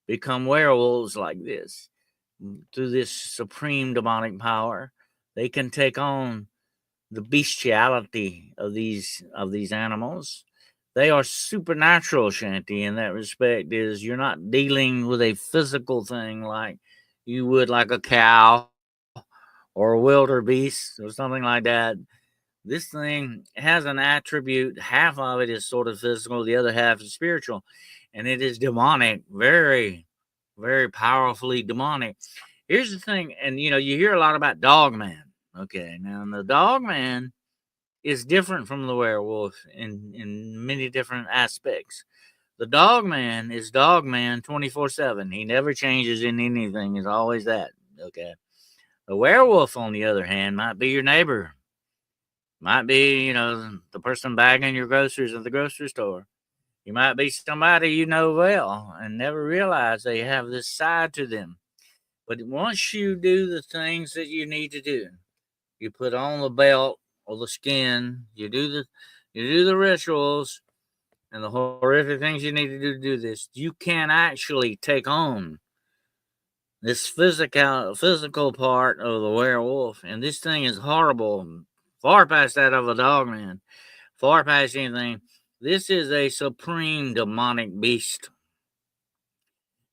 become werewolves like this through this supreme demonic power. They can take on the bestiality of these animals. They are supernatural, Shanti, in that respect. Is you're not dealing with a physical thing like you would like a cow or a wildebeest or something like that. This thing has an attribute. Half of it is sort of physical, the other half is spiritual, and it is demonic, very, very powerfully demonic. Here's the thing, and you hear a lot about Dogman. Okay, now the Dogman is different from the werewolf in many different aspects. The Dogman is Dogman 24/7. He never changes in anything. He's always that. Okay. The werewolf, on the other hand, might be your neighbor. Might be, the person bagging your groceries at the grocery store. You might be somebody you know well and never realize they have this side to them. But once you do the things that you need to do, you put on the belt or the skin, you do the rituals and the horrific things you need to do this, you can actually take on this physical part of the werewolf. And this thing is horrible, far past that of a dogman, far past anything. This is a supreme demonic beast.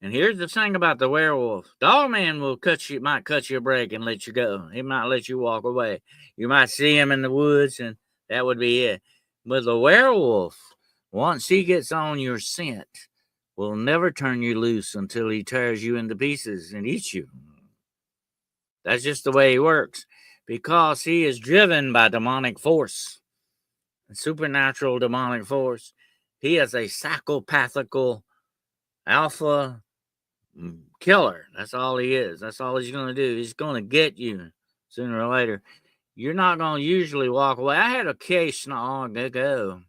And here's the thing about the werewolf. Dogman might cut you a break and let you go. He might let you walk away. You might see him in the woods and that would be it. But the werewolf, once he gets on your scent, will never turn you loose until he tears you into pieces and eats you. That's just the way he works, because he is driven by demonic force, supernatural demonic force. He is a psychopathical alpha killer. That's all he is. That's all he's going to do. He's going to get you sooner or later. You're not going to usually walk away. I had a case not long ago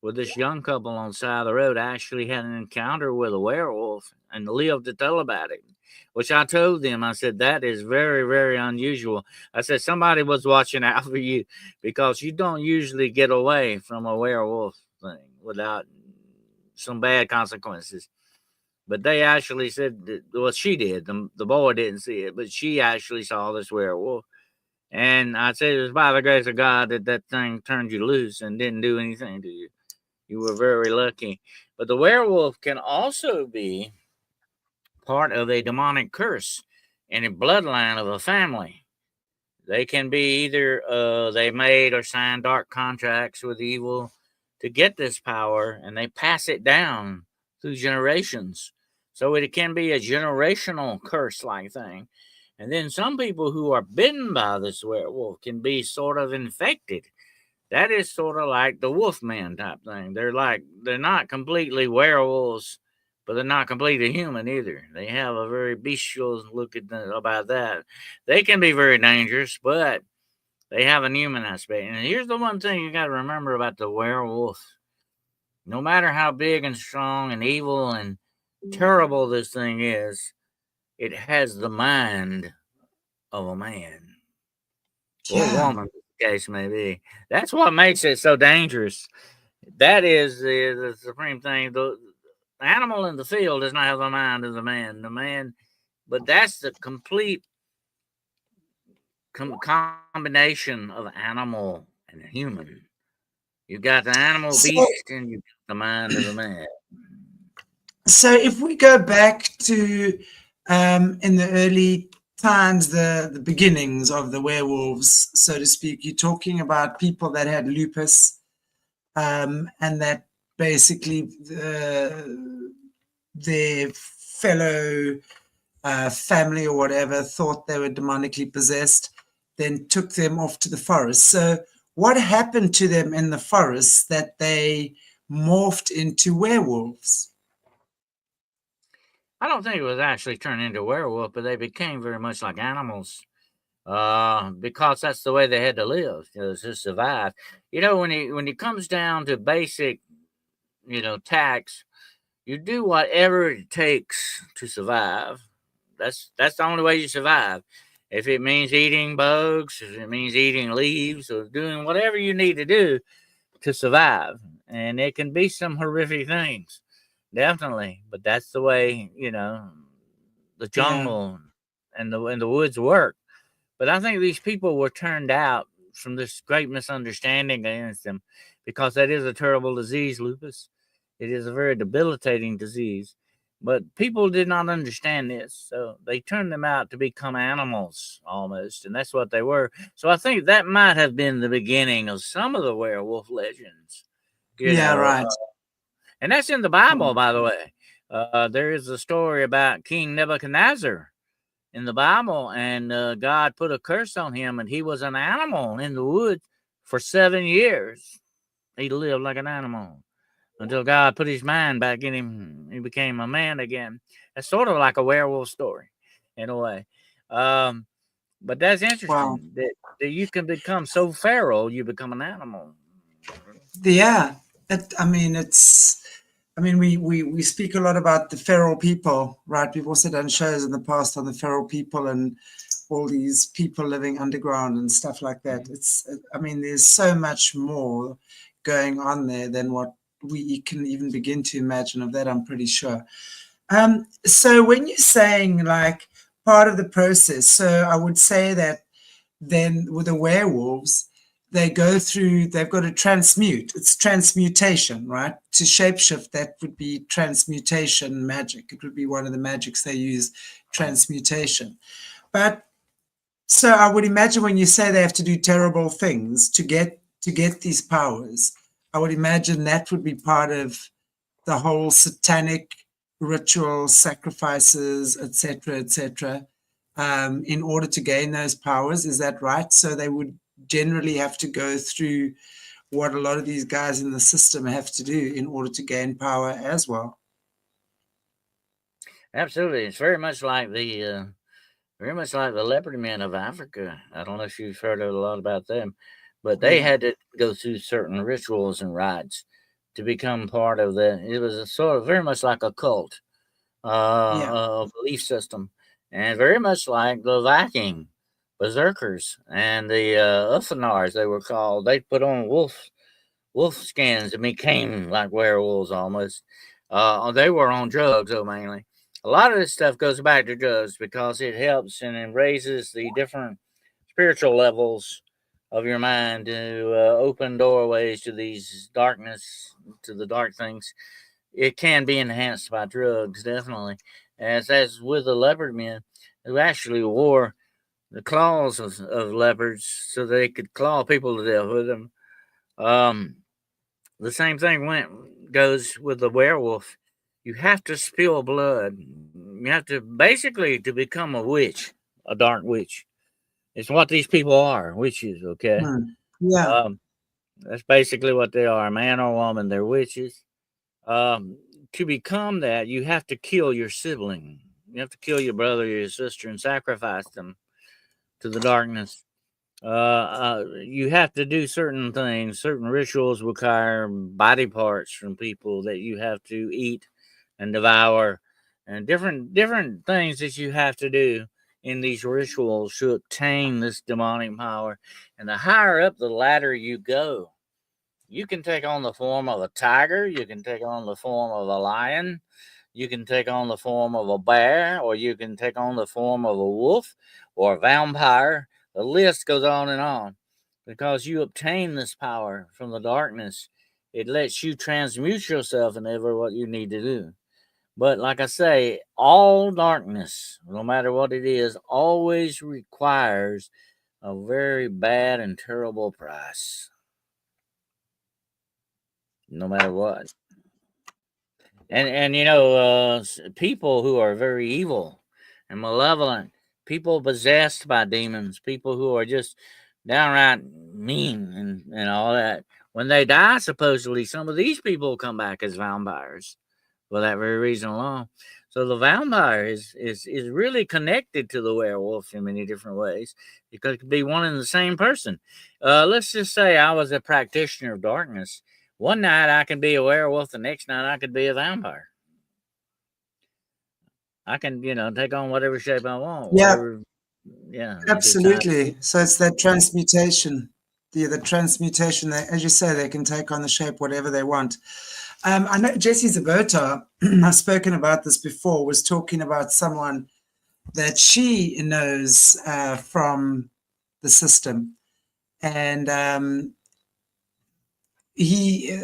with this young couple on the side of the road. I actually had an encounter with a werewolf and lived to tell about it, which I told them. I said, that is very, very unusual. I said, somebody was watching out for you, because you don't usually get away from a werewolf thing without some bad consequences. But they actually said that, well, she did. The boy didn't see it, but she actually saw this werewolf. And I said, it was by the grace of God that thing turned you loose and didn't do anything to you. You were very lucky. But the werewolf can also be part of a demonic curse in a bloodline of a family. They can be either they made or signed dark contracts with evil to get this power, and they pass it down through generations. So it can be a generational curse-like thing. And then some people who are bitten by this werewolf can be sort of infected. That is sort of like the Wolfman type thing. They're not completely werewolves, but they're not completely human either. They have a very bestial look about that. They can be very dangerous, but they have an human aspect. And here's the one thing you got to remember about the werewolf. No matter how big and strong and evil and terrible this thing is, it has the mind of a man or Yeah. woman, the case may be. That's what makes it so dangerous. That is the supreme thing. The animal in the field does not have the mind of the man. But that's the complete combination of animal and human. You've got the animal So, beast and you've got the mind of the man. so if we go back to in the early times, the beginnings of the werewolves, so to speak, you're talking about people that had lupus, and that basically their fellow family or whatever thought they were demonically possessed, then took them off to the forest. So what happened to them in the forest that they morphed into werewolves? I don't think it was actually turned into a werewolf, but they became very much like animals. Because that's the way they had to live, to survive. When it comes down to basic, tax, you do whatever it takes to survive. That's the only way you survive. If it means eating bugs, if it means eating leaves, or doing whatever you need to do to survive, and it can be some horrific things, definitely. But that's the way the Yeah, jungle and the woods work. But I think these people were turned out from this great misunderstanding against them because that is a terrible disease, lupus. It is a very debilitating disease. But people did not understand this, so they turned them out to become animals almost, and that's what they were. So I think that might have been the beginning of some of the werewolf legends, you yeah, know, right. and that's in the Bible, by the way. There is a story about King Nebuchadnezzar in the Bible, and God put a curse on him, and he was an animal in the woods for 7 years. He lived like an animal until God put his mind back in him. He became a man again. That's sort of like a werewolf story in a way. Um, but that's Wow. interesting that you can become so feral, you become an animal. Yeah, I mean, we speak a lot about the feral people, right? We've also done shows in the past on the feral people and all these people living underground and stuff like that. I mean, there's so much more going on there than what we can even begin to imagine of that, I'm pretty sure. So when you're saying like part of the process, so I would say that then with the werewolves, they've got to transmute. It's transmutation, right? To shapeshift, that would be transmutation magic. It would be one of the magics they use, transmutation. But so I would imagine when you say they have to do terrible things to get these powers, I would imagine that would be part of the whole satanic ritual sacrifices, etc., in order to gain those powers. Is that right? So they would generally have to go through what a lot of these guys in the system have to do in order to gain power as well. Absolutely, it's very much like the leopard men of Africa. I don't know if you've heard a lot about them, but they Yeah, had to go through certain rituals and rites to become part of the. It was a sort of very much like a cult, yeah, a belief system, and very much like the Viking berserkers and the Uthanars. They were called. They put on wolf skins and became like werewolves almost. They were on drugs, though, mainly. A lot of this stuff goes back to drugs because it helps and it raises the different spiritual levels of your mind to open doorways to these darkness, to the dark things. It can be enhanced by drugs, definitely. As with the leopard men, who actually wore the claws of leopards so they could claw people to death with them. Um, the same thing goes with the werewolf. You have to spill blood. You have to basically to become a witch a dark witch. It's what these people are, witches, okay? Yeah. That's basically what they are, man or woman. They're witches. To become that, you have to kill your sibling. You have to kill your brother or your sister and sacrifice them to the darkness. You have to do certain things. Certain rituals require body parts from people that you have to eat and devour, and different things that you have to do in these rituals to obtain this demonic power. And the higher up the ladder you go, you can take on the form of a tiger, you can take on the form of a lion, you can take on the form of a bear, or you can take on the form of a wolf or a vampire. The list goes on because you obtain this power from the darkness. It lets you transmute yourself in ever what you need to do. But like I say, all darkness, no matter what it is, always requires a very bad and terrible price. No matter what. And people who are very evil and malevolent, people possessed by demons, people who are just downright mean and all that, when they die, supposedly some of these people come back as vampires for that very reason alone. So the vampire is really connected to the werewolf in many different ways, because it could be one and the same person. Let's just say I was a practitioner of darkness. One night I could be a werewolf, the next night I could be a vampire. I can, take on whatever shape I want, Yeah, whatever. Yeah, absolutely. So it's that transmutation. The transmutation, as you say, they can take on the shape whatever they want. I know Jessie Zabota, I've spoken about this before, was talking about someone that she knows from the system. And he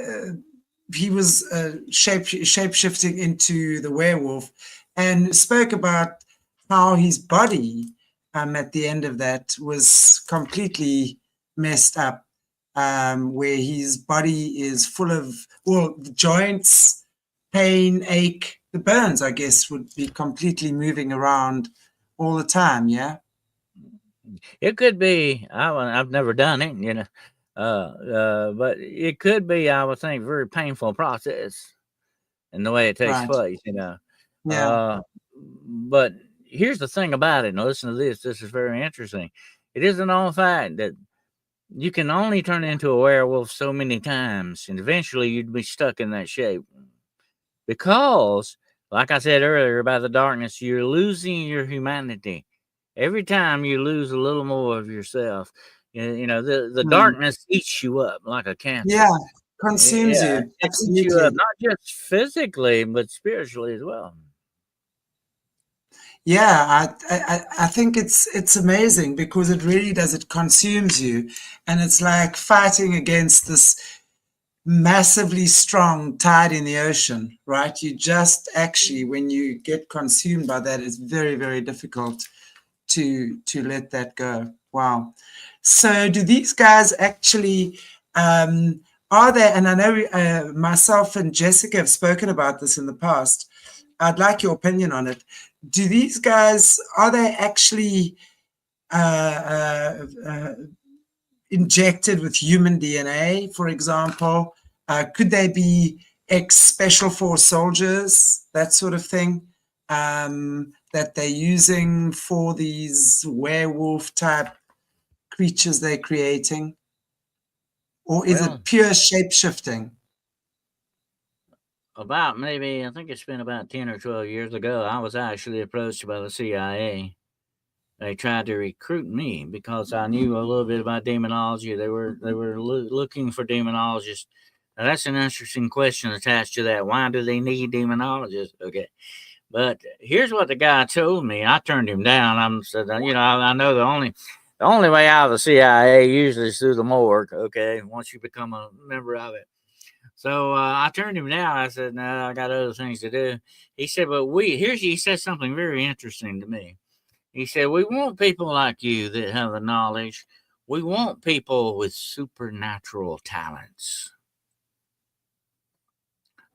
was shape shifting into the werewolf, and spoke about how his body at the end of that was completely messed up, where his body is full of, well, the joints, pain, ache, the burns, I guess, would be completely moving around all the time. Yeah. It could be. I've never done it, but it could be. I would think very painful process in the way it takes Right. place. Yeah. But here's the thing about it. Now, listen to this. This is very interesting. It is a known fact that you can only turn into a werewolf so many times, and eventually you'd be stuck in that shape. Because, like I said earlier about the darkness, you're losing your humanity. Every time you lose a little more of yourself, the darkness eats you up like a cancer. Yeah. Consumes Yeah, you. it eats you Absolutely. up, not just physically, but spiritually as well. Yeah, I think it's amazing, because it really does, it consumes you, and it's like fighting against this massively strong tide in the ocean, right? You just actually, when you get consumed by that, it's very, very difficult to let that go. Wow. So do these guys actually are they, and I know myself and Jessica have spoken about this in the past, I'd like your opinion on it. Do these guys, are they actually injected with human DNA, for example? Could they be ex-special force soldiers, that sort of thing, that they're using for these werewolf type creatures they're creating? Or is Well, it pure shape-shifting? I think it's been about 10 or 12 years ago, I was actually approached by the CIA. They tried to recruit me because I knew a little bit about demonology. They were looking for demonologists. Now that's an interesting question attached to that. Why do they need demonologists? Okay, but here's what the guy told me. I turned him down. I said, I know the only way out of the CIA usually is through the morgue. Okay, once you become a member of it. So I turned him down. I said, no, I got other things to do. He said, but he said something very interesting to me. He said, we want people like you that have the knowledge. We want people with supernatural talents.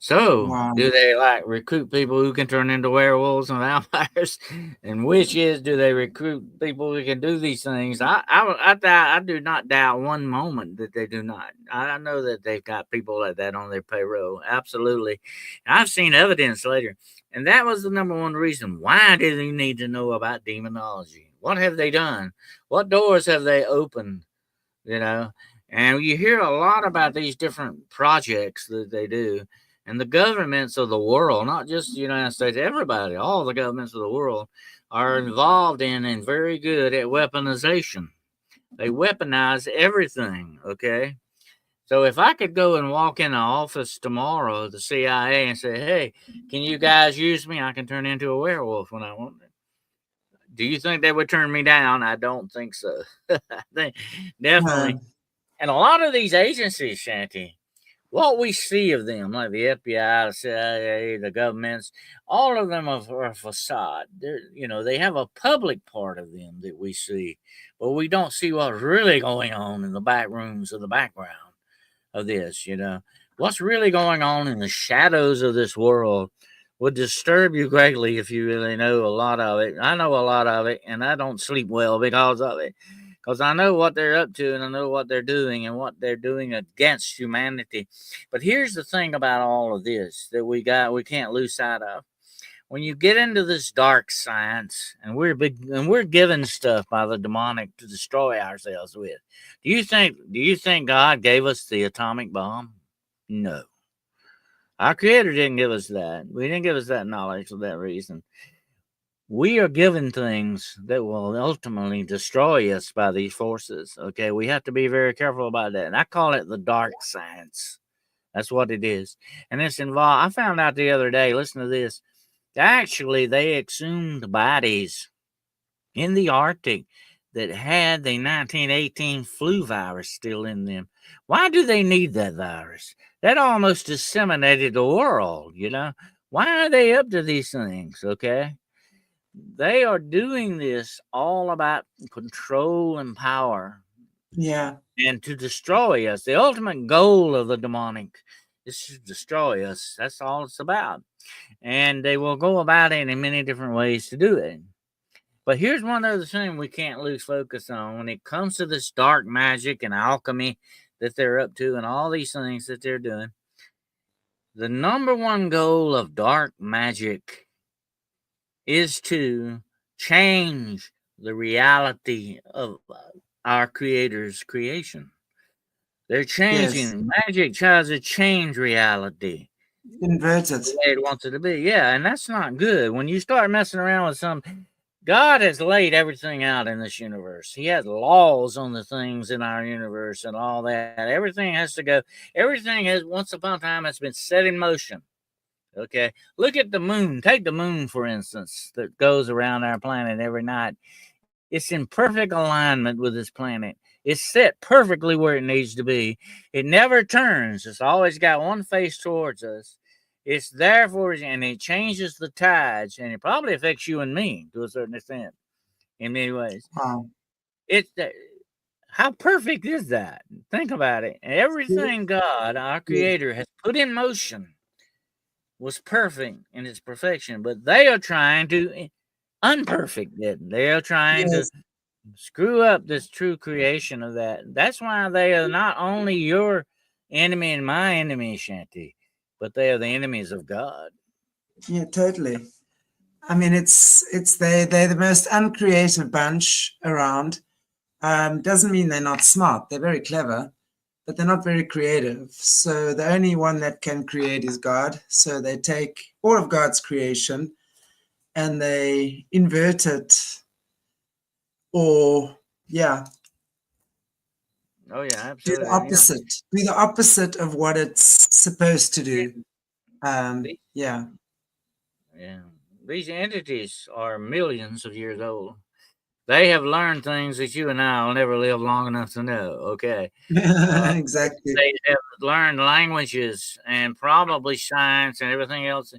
So, Wow. do they like recruit people who can turn into werewolves and vampires and witches? Do they recruit people who can do these things? I do not doubt one moment that they do not. I know that they've got people like that on their payroll. Absolutely. And I've seen evidence later. And that was the number one reason. Why do you need to know about demonology? What have they done? What doors have they opened? You know? And you hear a lot about these different projects that they do. And the governments of the world, not just the United States, everybody, all the governments of the world are involved in and very good at weaponization. They weaponize everything, okay? So if I could go and walk in the office tomorrow, the CIA, and say, hey, can you guys use me? I can turn into a werewolf when I want to. Do you think they would turn me down? I don't think so. I think definitely. And a lot of these agencies, Shanty, what we see of them, like the FBI, the CIA, the governments, all of them are a facade. They have a public part of them that we see, but we don't see what's really going on in the back rooms of the background of this. What's really going on in the shadows of this world would disturb you greatly if you really know a lot of it. I know a lot of it, and I don't sleep well because of it. Because I know what they're up to and I know what they're doing and what they're doing against humanity. But here's the thing about all of this that we can't lose sight of. When you get into this dark science and we're given stuff by the demonic to destroy ourselves with. Do you think God gave us the atomic bomb? No. Our creator didn't give us that. We didn't give us that knowledge for that reason. We are given things that will ultimately destroy us by these forces. Okay, we have to be very careful about that. And I call it the dark science. That's what it is. And it's involved. I found out the other day, listen to this. Actually, they exhumed bodies in the Arctic that had the 1918 flu virus still in them. Why do they need that virus? That almost disseminated the world, Why are they up to these things, okay? They are doing this all about control and power. Yeah. And to destroy us. The ultimate goal of the demonic is to destroy us. That's all it's about. And they will go about it in many different ways to do it. But here's one other thing we can't lose focus on when it comes to this dark magic and alchemy that they're up to and all these things that they're doing. The number one goal of dark magic is to change the reality of our creator's creation. They're Yes. changing. Magic tries to change reality Inverted. the way it wants it to be. Yeah, and that's not good. When you start messing around with God has laid everything out in this universe. He has laws on the things in our universe and all that. Everything has to go. Everything has, once upon a time, has been set in motion. Okay. Look at the moon. Take the moon, for instance, that goes around our planet every night. It's in perfect alignment with this planet. It's set perfectly where it needs to be. It never turns. It's always got one face towards us. It's there for us, and it changes the tides, and it probably affects you and me to a certain extent in many ways. Wow. It's how perfect is that? Think about it. Everything God, our Creator, has put in motion was perfect in its perfection, but they are trying to unperfect it. They are trying to Yes. screw up this true creation of that. That's why they are not only your enemy and my enemy, Shanti, but they are the enemies of God. Yeah, totally. I mean, they're the most uncreative bunch around. Doesn't mean they're not smart. They're very clever, but they're not very creative. So the only one that can create is God. So they take all of God's creation and they invert it, or yeah, Oh yeah, do the absolutely. opposite. Do the opposite of what it's supposed to do. These, Yeah. yeah, these entities are millions of years old. They have learned things that you and I will never live long enough to know. Okay. Exactly. They have learned languages and probably science and everything else.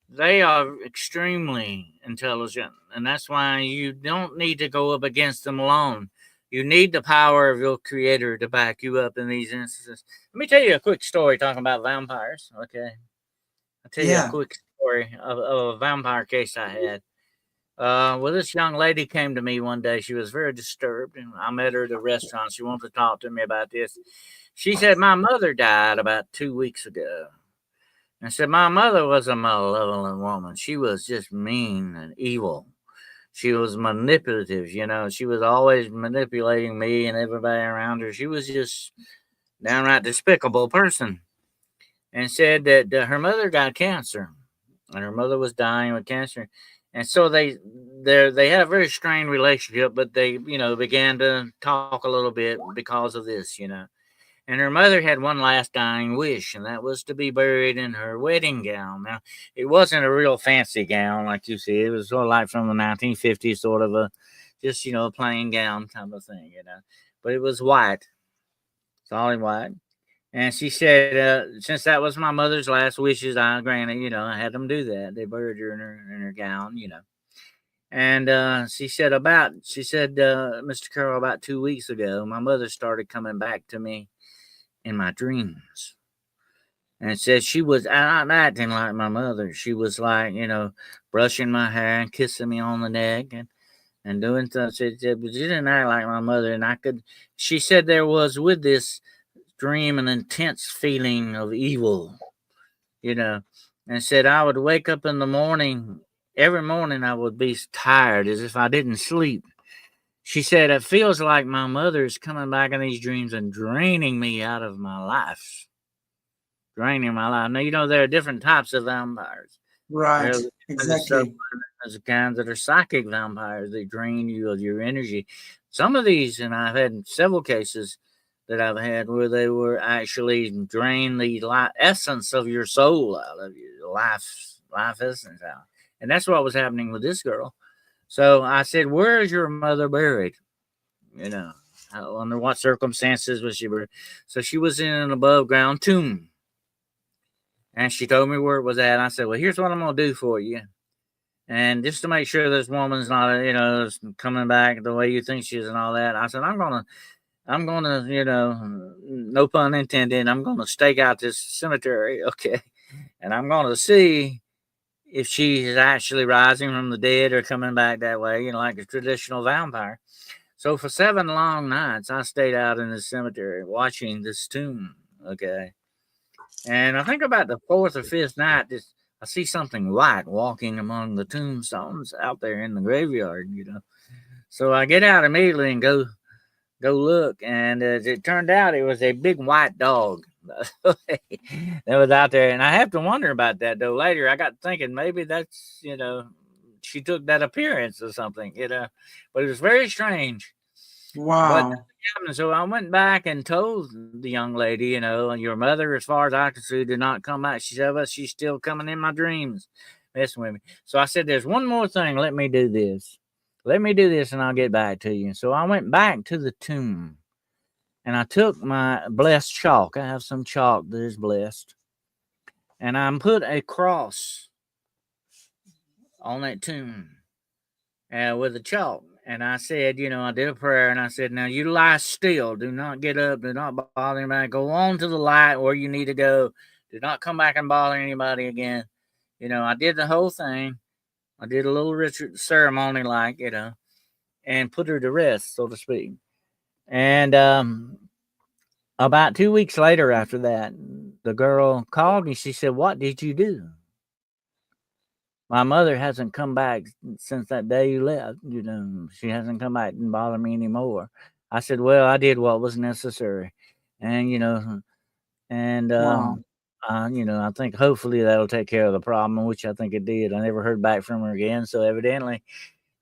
They are extremely intelligent, and that's why you don't need to go up against them alone. You need the power of your creator to back you up in these instances. Let me tell you a quick story talking about vampires. Okay. I'll tell you a Yeah. quick story of a vampire case I had. Well, this young lady came to me one day. She was very disturbed, and I met her at a restaurant. She wanted to talk to me about this. She said, my mother died about 2 weeks ago. And said, my mother was a malevolent woman. She was just mean and evil. She was manipulative, you know. She was always manipulating me and everybody around her. She was just downright despicable person. And said that her mother got cancer, and her mother was dying with cancer. And so they had a very strained relationship, but they, you know, began to talk a little bit because of this, you know. And her mother had one last dying wish, and that was to be buried in her wedding gown. Now, it wasn't a real fancy gown like you see. It was sort of like from the 1950s, sort of a just, you know, a plain gown type of thing, you know. But it was white, solid white. And she said, since that was my mother's last wishes, I granted, you know, I had them do that. They buried her in her gown, you know. And she said, Mr. Carroll, about 2 weeks ago, my mother started coming back to me in my dreams. And it said she was not acting like my mother. She was like, you know, brushing my hair and kissing me on the neck and doing stuff. She said, but she didn't act like my mother. And she said there was with this dream an intense feeling of evil, you know, and said I would wake up in the morning. Every morning I would be tired as if I didn't sleep. She said, it feels like my mother is coming back in these dreams and draining me out of my life. Draining my life. Now, you know, there are different types of vampires. Right. There's Exactly. the kinds that are psychic vampires. They drain you of your energy. Some of these, and I've had several cases that I've had where they were actually drain the essence of your soul out of you, life essence out. And that's what was happening with this girl. So I said, where is your mother buried? You know, under what circumstances was she buried? So she was in an above ground tomb. And she told me where it was at. I said, well, here's what I'm going to do for you. And just to make sure this woman's not, you know, coming back the way you think she is and all that, I said, I'm gonna, you know, no pun intended, I'm gonna stake out this cemetery, okay, and I'm gonna see if she is actually rising from the dead or coming back that way, you know, like a traditional vampire. So for 7 long nights, I stayed out in the cemetery watching this tomb, okay, and I think about the 4th or 5th night, I see something white walking among the tombstones out there in the graveyard, you know. So I get out immediately and go look, and as it turned out, it was a big white dog that was out there. And I have to wonder about that though. Later, I got thinking maybe that's, you know, she took that appearance or something, you know. But it was very strange. But Wow. so I went back and told the young lady, you know, your mother, as far as I could see, did not come back. She said, but she's still coming in my dreams, messing with me. So I said, there's one more thing. Let me do this. Let me do this and I'll get back to you. So I went back to the tomb and I took my blessed chalk. I have some chalk that is blessed. And I put a cross on that tomb with the chalk. And I said, you know, I did a prayer and I said, now you lie still. Do not get up. Do not bother anybody. Go on to the light where you need to go. Do not come back and bother anybody again. You know, I did the whole thing. I did a little ritual ceremony, like, you know, and put her to rest, so to speak. And about 2 weeks later after that, the girl called me. She said, what did you do? My mother hasn't come back since that day you left. You know, she hasn't come back and bother me anymore. I said, well, I did what was necessary. And, you know, and, Wow. you know, I think hopefully that'll take care of the problem, which I think it did. I never heard back from her again. So evidently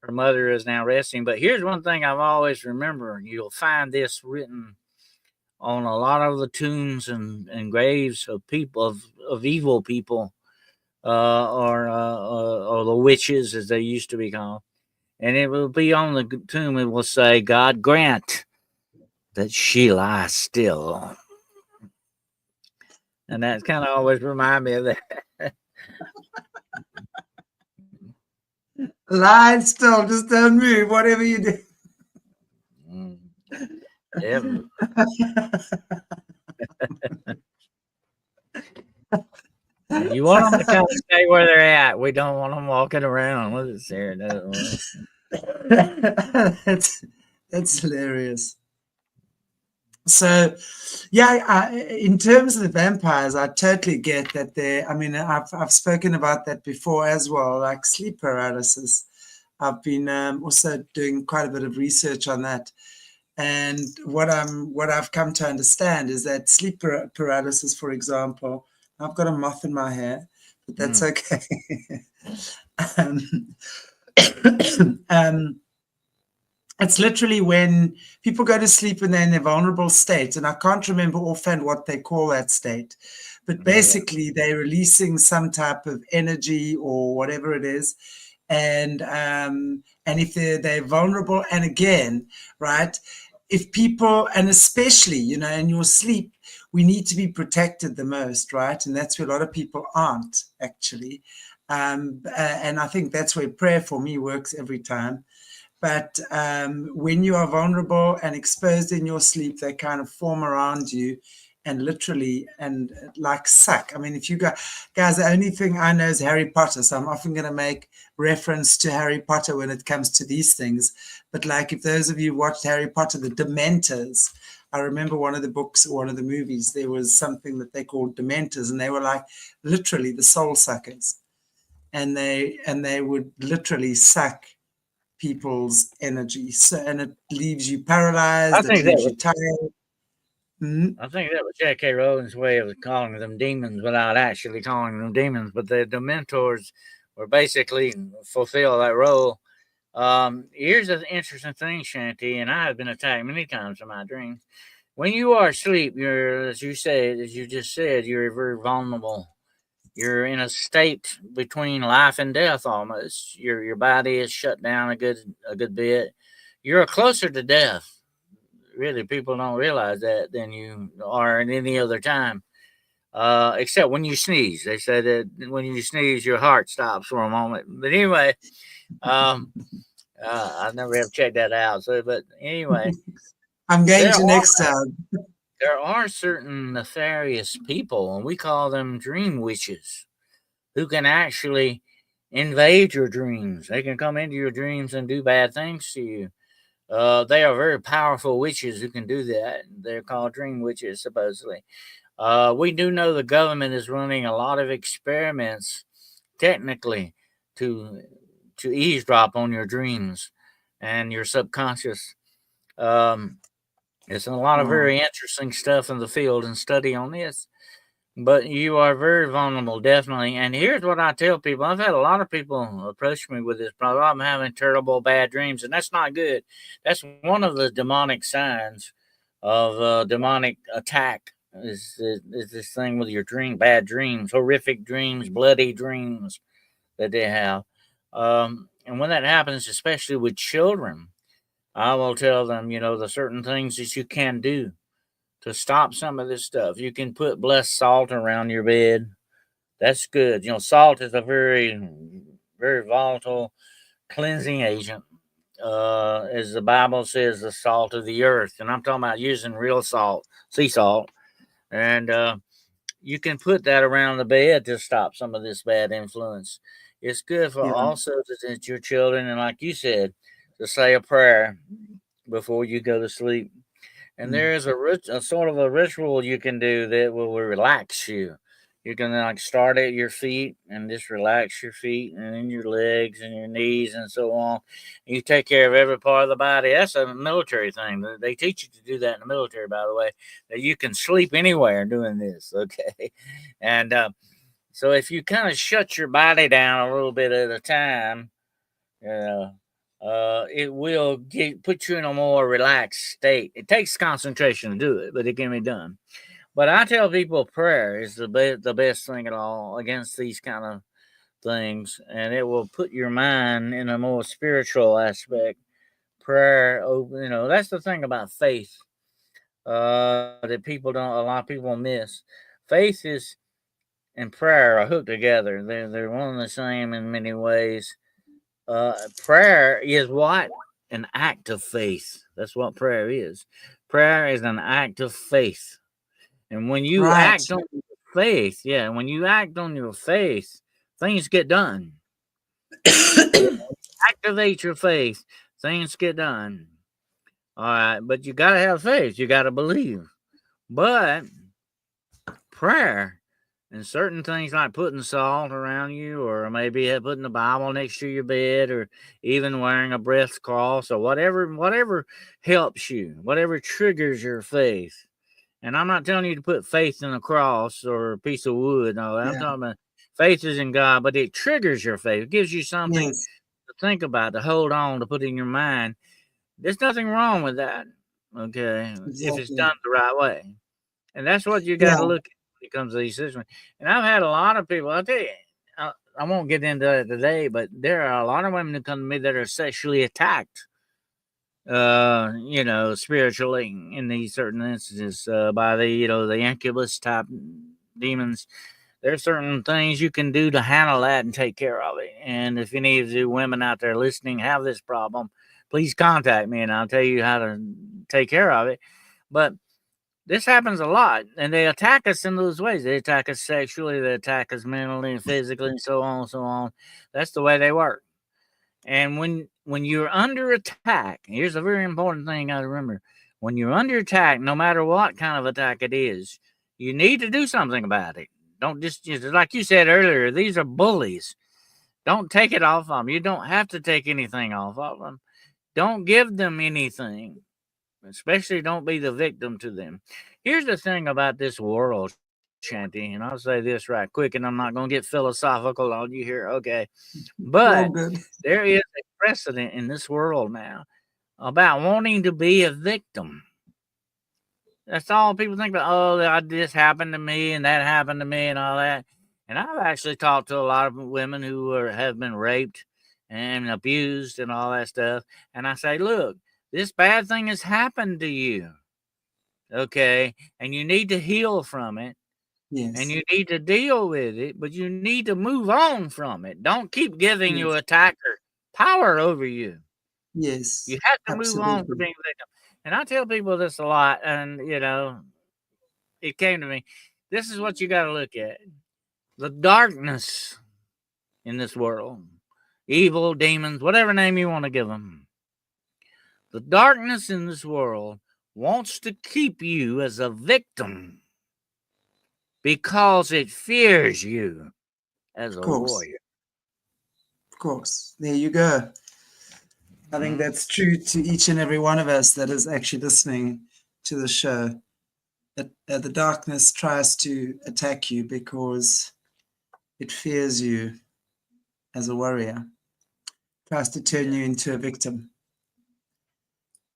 her mother is now resting. But here's one thing I've always remembered. You'll find this written on a lot of the tombs and graves of people, of evil people, or the witches, as they used to be called. And it will be on the tomb, it will say, God grant that she lies still. And that's kind of always remind me of that. Lie still, just don't move, whatever you do. Mm. Yep. You want them to kind of stay where they're at. We don't want them walking around. What is there? That's hilarious. So, yeah, in terms of the vampires, I totally get that. I mean, I've spoken about that before as well, like sleep paralysis. I've been also doing quite a bit of research on that, and what I've come to understand is that sleep paralysis, for example, I've got a moth in my hair, but that's okay. It's literally when people go to sleep and they're in a vulnerable state, and I can't remember offhand what they call that state, but basically they're releasing some type of energy or whatever it is, and if they're vulnerable, and again, right, if people, and especially, you know, in your sleep, we need to be protected the most, right, and that's where a lot of people aren't actually, and I think that's where prayer for me works every time. But when you are vulnerable and exposed in your sleep, they kind of form around you and literally and like suck. I mean, if you guys, the only thing I know is Harry Potter. So I'm often going to make reference to Harry Potter when it comes to these things. But like if those of you watched Harry Potter, the Dementors, I remember one of the books or one of the movies, there was something that they called Dementors, and they were like literally the soul suckers. And they would literally suck people's energy, and it leaves you paralyzed, it leaves you tired. I think that was J.K. Rowling's way of calling them demons without actually calling them demons, but the Dementors were basically fulfill that role. Here's an interesting thing, Shanti, and I have been attacked many times in my dreams. When you are asleep, you're, as you just said, you're very vulnerable. You're in a state between life and death almost. Your body is shut down a good bit. You're closer to death. Really, people don't realize that than you are at any other time. Except when you sneeze. They say that when you sneeze, your heart stops for a moment. But anyway, I never have checked that out. So, but anyway, I'm going to next time. There are certain nefarious people, and we call them dream witches, who can actually invade your dreams. They can come into your dreams and do bad things to you. They are very powerful witches who can do that. They're called dream witches, supposedly. We do know the government is running a lot of experiments, technically, to eavesdrop on your dreams and your subconscious. It's a lot of very interesting stuff in the field and study on this. But you are very vulnerable, definitely. And here's what I tell people. I've had a lot of people approach me with this problem. I'm having terrible bad dreams, and that's not good. That's one of the demonic signs of demonic attack is this thing with your bad dreams, horrific dreams, bloody dreams that they have. And when that happens, especially with children, I will tell them, the certain things that you can do to stop some of this stuff. You can put blessed salt around your bed. That's good. Salt is a very, very volatile cleansing agent. As the Bible says, the salt of the earth. And I'm talking about using real salt, sea salt. And you can put that around the bed to stop some of this bad influence. It's good for also that your children, and like you said, to say a prayer before you go to sleep. And there is a sort of a ritual you can do that will relax you. You can like start at your feet and just relax your feet and then your legs and your knees and so on. You take care of every part of the body. That's a military thing. They teach you to do that in the military, by the way, that you can sleep anywhere doing this. Okay. And so if you kind of shut your body down a little bit at a time, it will put you in a more relaxed state. It takes concentration to do it, but it can be done. But I tell people prayer is the best thing at all against these kind of things, and it will put your mind in a more spiritual aspect. Prayer, that's the thing about faith that a lot of people miss. Faith is and prayer are hooked together. They're one and the same in many ways. Prayer is what? An act of faith. That's what prayer is. Prayer is an act of faith. And when you act on faith, yeah, when you act on your faith, things get done. Activate your faith, things get done. All right, but you got to have faith. You got to believe. But prayer and certain things like putting salt around you, or maybe putting the Bible next to your bed, or even wearing a breast cross, or whatever helps you, whatever triggers your faith. And I'm not telling you to put faith in a cross or a piece of wood. No, I'm Yeah. talking about faith is in God, but it triggers your faith. It gives you something Yes. to think about, to hold on, to put in your mind. There's nothing wrong with that, okay, if it's Exactly. done the right way. And that's what you got Yeah. to look at when it comes to these situations. And I've had a lot of people, I'll tell you, I won't get into it today, but there are a lot of women who come to me that are sexually attacked, spiritually in these certain instances, by the incubus type demons. There's certain things you can do to handle that and take care of it. And if any of you women out there listening have this problem, please contact me and I'll tell you how to take care of it. But this happens a lot, and they attack us in those ways. They attack us sexually, they attack us mentally and physically, and so on and so on. That's the way they work. And when you're under attack, here's a very important thing I remember. When you're under attack, no matter what kind of attack it is, you need to do something about it. Don't just like you said earlier, these are bullies. Don't take it off of them. You don't have to take anything off of them. Don't give them anything. Especially don't be the victim to them. Here's the thing about this world, Shanty, and I'll say this right quick, and I'm not going to get philosophical on you here, okay? All But good. there is a precedent in this world now about wanting to be a victim. That's all people think about. Oh, this happened to me and that happened to me and all that. And I've actually talked to a lot of women who have been raped and abused and all that stuff. And I say, look, this bad thing has happened to you. Okay. And you need to heal from it. And Yes. you need to deal with it, but you need to move on from it. Don't keep giving your Yes. attacker power over you. Yes. You have to move on from Absolutely. being a victim. And I tell people this a lot, and it came to me. This is what you got to look at: the darkness in this world, evil, demons, whatever name you want to give them. The darkness in this world wants to keep you as a victim because it fears you as Of a course. warrior. Of course. There you go. I think that's true to each and every one of us that is actually listening to the show. That the darkness tries to attack you because it fears you as a warrior, tries to turn you into a victim.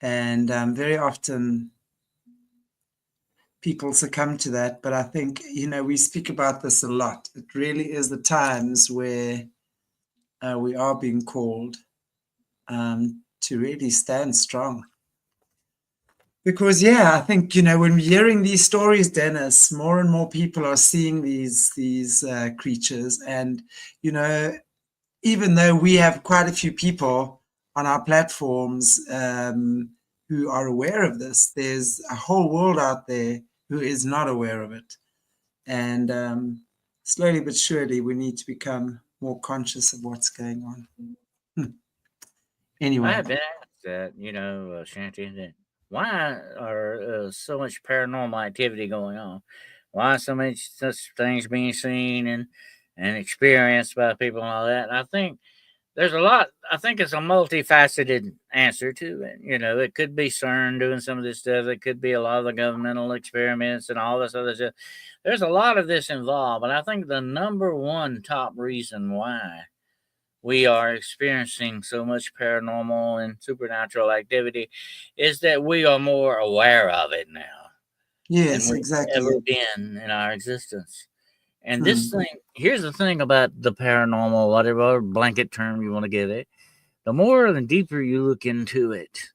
And very often people succumb to that. But I think, we speak about this a lot. It really is the times where we are being called to really stand strong. Because, I think, when we're hearing these stories, Dennis, more and more people are seeing these creatures. And, even though we have quite a few people on our platforms who are aware of this, there's a whole world out there who is not aware of it. And slowly but surely, we need to become more conscious of what's going on. I Anyway. have been asked that, Shanty, that why are so much paranormal activity going on? Why so much such things being seen and experienced by people and all that? And I think there's a lot. I think it's a multifaceted answer to it. It could be CERN doing some of this stuff. It could be a lot of the governmental experiments and all this other stuff. There's a lot of this involved, but I think the number one top reason why we are experiencing so much paranormal and supernatural activity is that we are more aware of it now than Yes, we've exactly. ever been in our existence. And this Hmm. thing, here's the thing about the paranormal, whatever blanket term you want to give it, the more and deeper you look into it,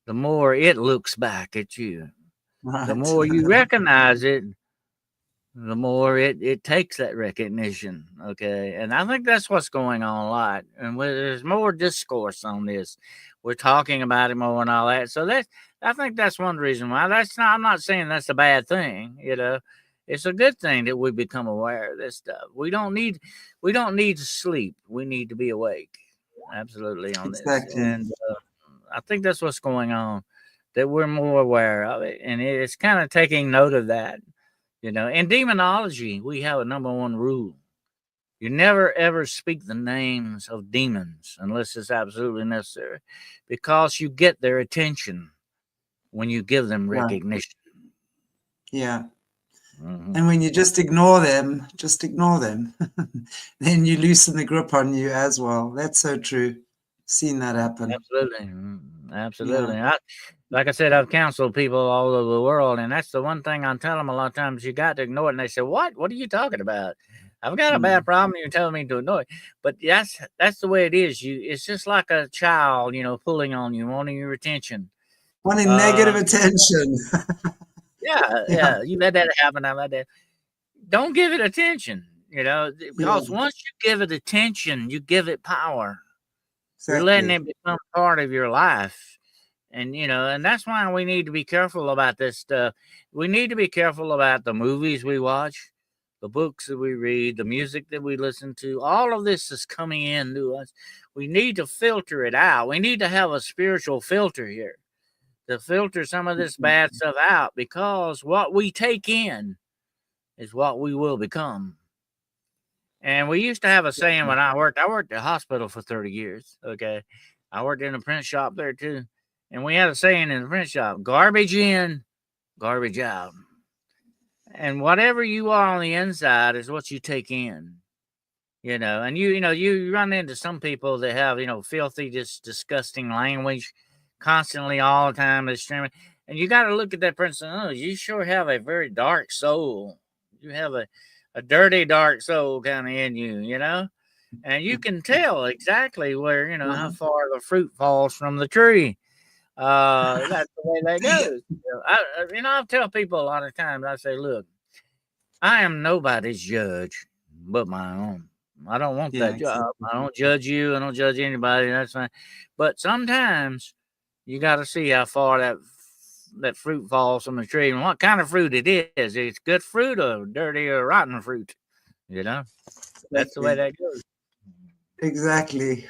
the more it looks back at you. The Right. more you recognize it, the more it takes that recognition. Okay. And I think that's what's going on a lot. And there's more discourse on this. We're talking about it more and all that. So I think that's one reason why. I'm not saying that's a bad thing, it's a good thing that we become aware of this stuff. We don't need to sleep. We need to be awake. Absolutely on this. Exactly. And I think that's what's going on, that we're more aware of it. And it's kind of taking note of that. In demonology, we have a number one rule. You never ever speak the names of demons unless it's absolutely necessary, because you get their attention when you give them Yeah. recognition. Yeah. Mm-hmm. And when you just ignore them, then you loosen the grip on you as well. That's so true. Seen that happen. Absolutely. Absolutely. Yeah. Like I said, I've counseled people all over the world, and that's the one thing I tell them a lot of times. You got to ignore it. And they say, what are you talking about? I've got a bad problem. You're telling me to ignore it. But that's the way it is. It's just like a child, pulling on you, wanting your attention. Wanting negative attention. Yeah. You let that happen. I let that. Don't give it attention, because once you give it attention, you give it power. Exactly. You're letting it become part of your life. And that's why we need to be careful about this stuff. We need to be careful about the movies we watch, the books that we read, the music that we listen to. All of this is coming in to us. We need to filter it out. We need to have a spiritual filter here to filter some of this bad stuff out, because what we take in is what we will become. And we used to have a saying when I worked at a hospital for 30 years. Okay. I worked in a print shop there too. And we had a saying in the print shop: garbage in, garbage out. And whatever you are on the inside is what you take in. And you run into some people that have, filthy, just disgusting language constantly all the time. And you got to look at that person. Oh, you sure have a very dark soul. You have a dirty, dark soul kind of in you, and you can tell exactly where, how far the fruit falls from the tree. That's the way that goes. I tell people a lot of times, I say, look, I am nobody's judge but my own. I don't want that job. I don't judge you. I don't judge anybody. That's fine. But sometimes you got to see how far that fruit falls from the tree and what kind of fruit it is. It's good fruit or dirty or rotten fruit. That's the way that goes. Exactly.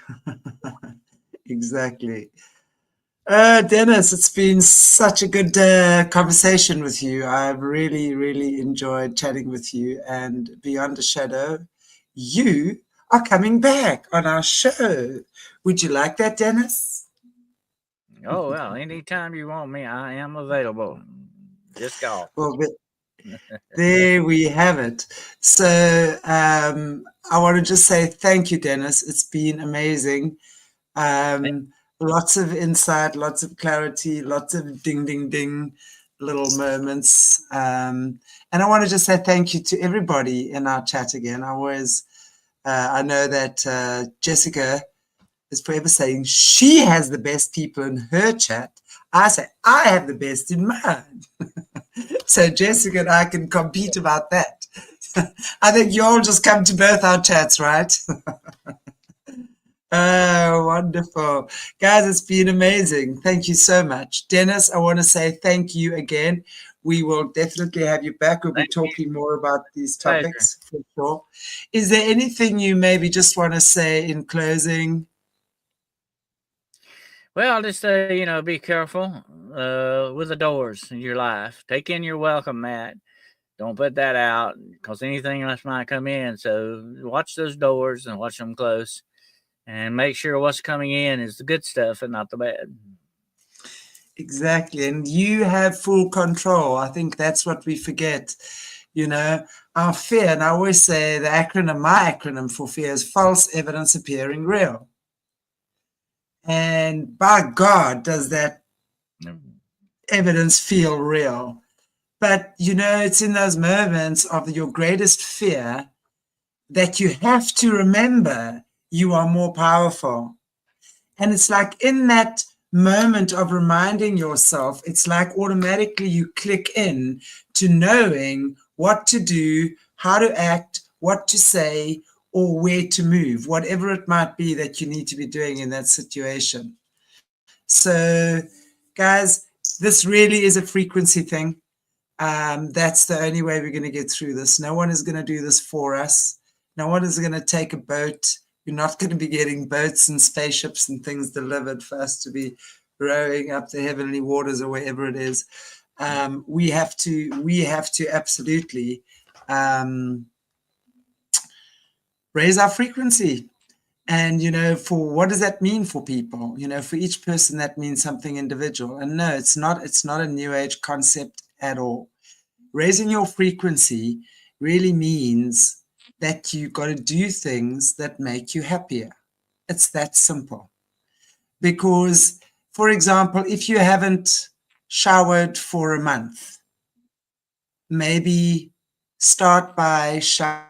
Exactly. Dennis, it's been such a good conversation with you. I've really, really enjoyed chatting with you. And beyond a shadow, you are coming back on our show. Would you like that, Dennis? Oh, well, anytime you want me, I am available. Just call. Well, there we have it. So I want to just say thank you, Dennis. It's been amazing. Lots of insight, lots of clarity, lots of ding, ding, ding little moments. And I want to just say thank you to everybody in our chat again. I know that Jessica is forever saying she has the best people in her chat. I say I have the best in mine. So Jessica and I can compete about that. I think you all just come to both our chats, right? Oh, wonderful. Guys, it's been amazing. Thank you so much. Dennis, I want to say thank you again. We will definitely have you back. We'll be talking more about these topics for sure. Is there anything you maybe just want to say in closing? Well, I'll just say, be careful with the doors in your life. Take in your welcome mat. Don't put that out, because anything else might come in. So watch those doors and watch them close. And make sure what's coming in is the good stuff and not the bad. Exactly. And you have full control. I think that's what we forget. Our fear, and I always say my acronym for fear is false evidence appearing real. And by God, does that evidence feel real? But, it's in those moments of your greatest fear that you have to remember you are more powerful. And it's like in that moment of reminding yourself, it's like automatically you click in to knowing what to do, how to act, what to say, or where to move, whatever it might be that you need to be doing in that situation. So, guys, this really is a frequency thing. That's the only way we're going to get through this. No one is going to do this for us. No one is going to take a boat. You're not going to be getting boats and spaceships and things delivered for us to be rowing up the heavenly waters or wherever it is. We have to absolutely raise our frequency. And, for what does that mean for people? For each person, that means something individual. And no, it's not a new age concept at all. Raising your frequency really means that you got to do things that make you happier. It's that simple. Because, for example, if you haven't showered for a month, maybe start by showering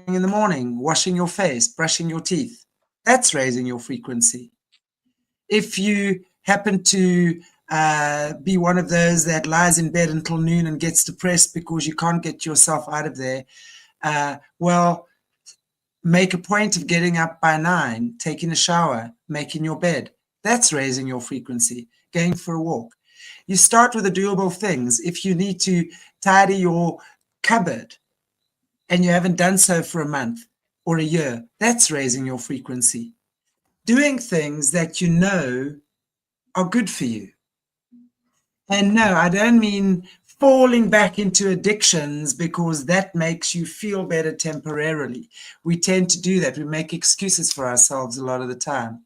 in the morning, washing your face, brushing your teeth. That's raising your frequency. If you happen to be one of those that lies in bed until noon and gets depressed because you can't get yourself out of there, well, make a point of getting up by 9, taking a shower, making your bed. That's raising your frequency, going for a walk. You start with the doable things. If you need to tidy your cupboard and you haven't done so for a month or a year, that's raising your frequency. Doing things that you know are good for you. And no, I don't mean falling back into addictions because that makes you feel better temporarily. We tend to do that. We make excuses for ourselves a lot of the time.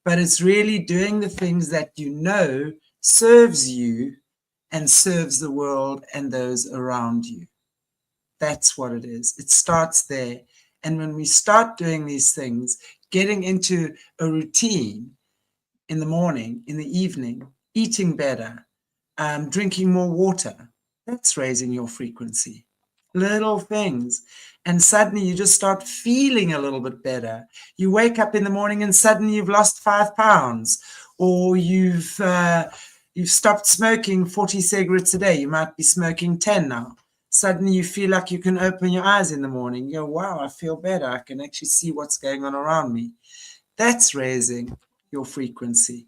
But it's really doing the things that you know serves you and serves the world and those around you. That's what it is. It starts there. And when we start doing these things, getting into a routine in the morning, in the evening, eating better, drinking more water, that's raising your frequency. Little things. And suddenly you just start feeling a little bit better. You wake up in the morning and suddenly you've lost 5 pounds, or you've stopped smoking 40 cigarettes a day. You might be smoking 10 now. Suddenly you feel like you can open your eyes in the morning. You go, wow, I feel better. I can actually see what's going on around me. That's raising your frequency.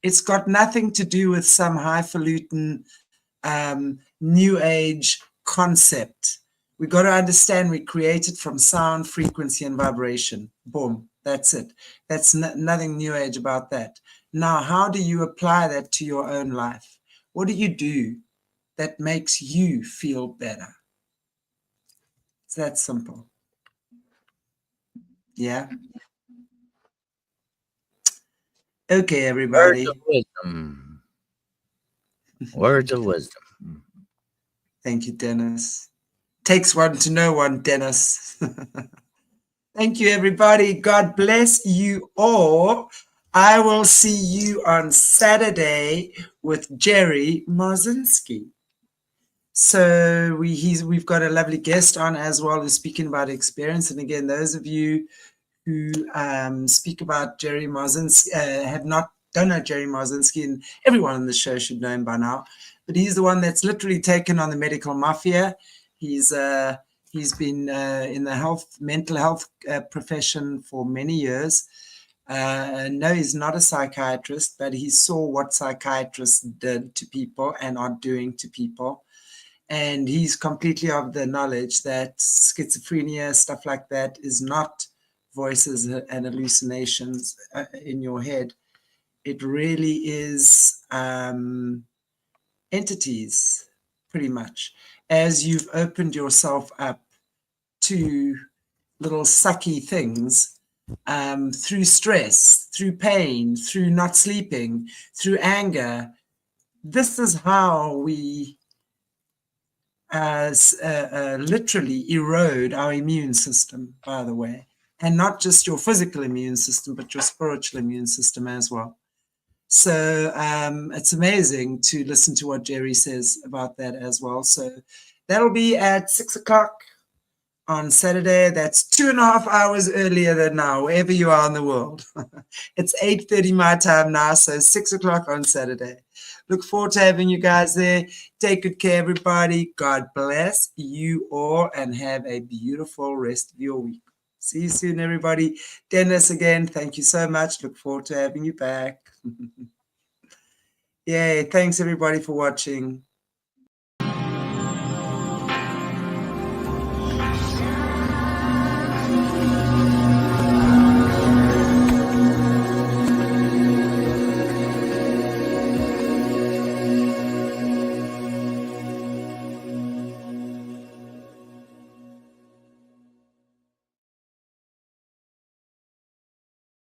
It's got nothing to do with some highfalutin new age concept. We got to understand we created from sound, frequency, and vibration. Boom. That's it. That's nothing new age about that. Now, how do you apply that to your own life? What do you do that makes you feel better? It's that simple. Yeah. Okay, everybody. Words of wisdom. Words of wisdom. Thank you, Dennis. Takes one to know one, Dennis. Thank you, everybody. God bless you all. I will see you on Saturday with Jerry Marzinski. So we've got a lovely guest on as well who's speaking about experience. And again, those of you who speak about Jerry Marzinski don't know Jerry Marzinski, and everyone on the show should know him by now. But he's the one that's literally taken on the medical mafia. He's been in the mental health profession for many years. No, he's not a psychiatrist, but he saw what psychiatrists did to people and are doing to people. And he's completely of the knowledge that schizophrenia, stuff like that, is not voices and hallucinations in your head. It really is entities, pretty much. As you've opened yourself up to little sucky things through stress, through pain, through not sleeping, through anger. This is how we literally erode our immune system, by the way. And not just your physical immune system, but your spiritual immune system as well. So it's amazing to listen to what Jerry says about that as well. So that'll be at 6 o'clock on Saturday. That's 2.5 hours earlier than now, wherever you are in the world. It's 8:30 my time now, so 6 o'clock on Saturday. Look forward to having you guys there. Take good care, everybody. God bless you all and have a beautiful rest of your week. See you soon, everybody. Dennis, again, thank you so much. Look forward to having you back. Yay. Thanks everybody for watching.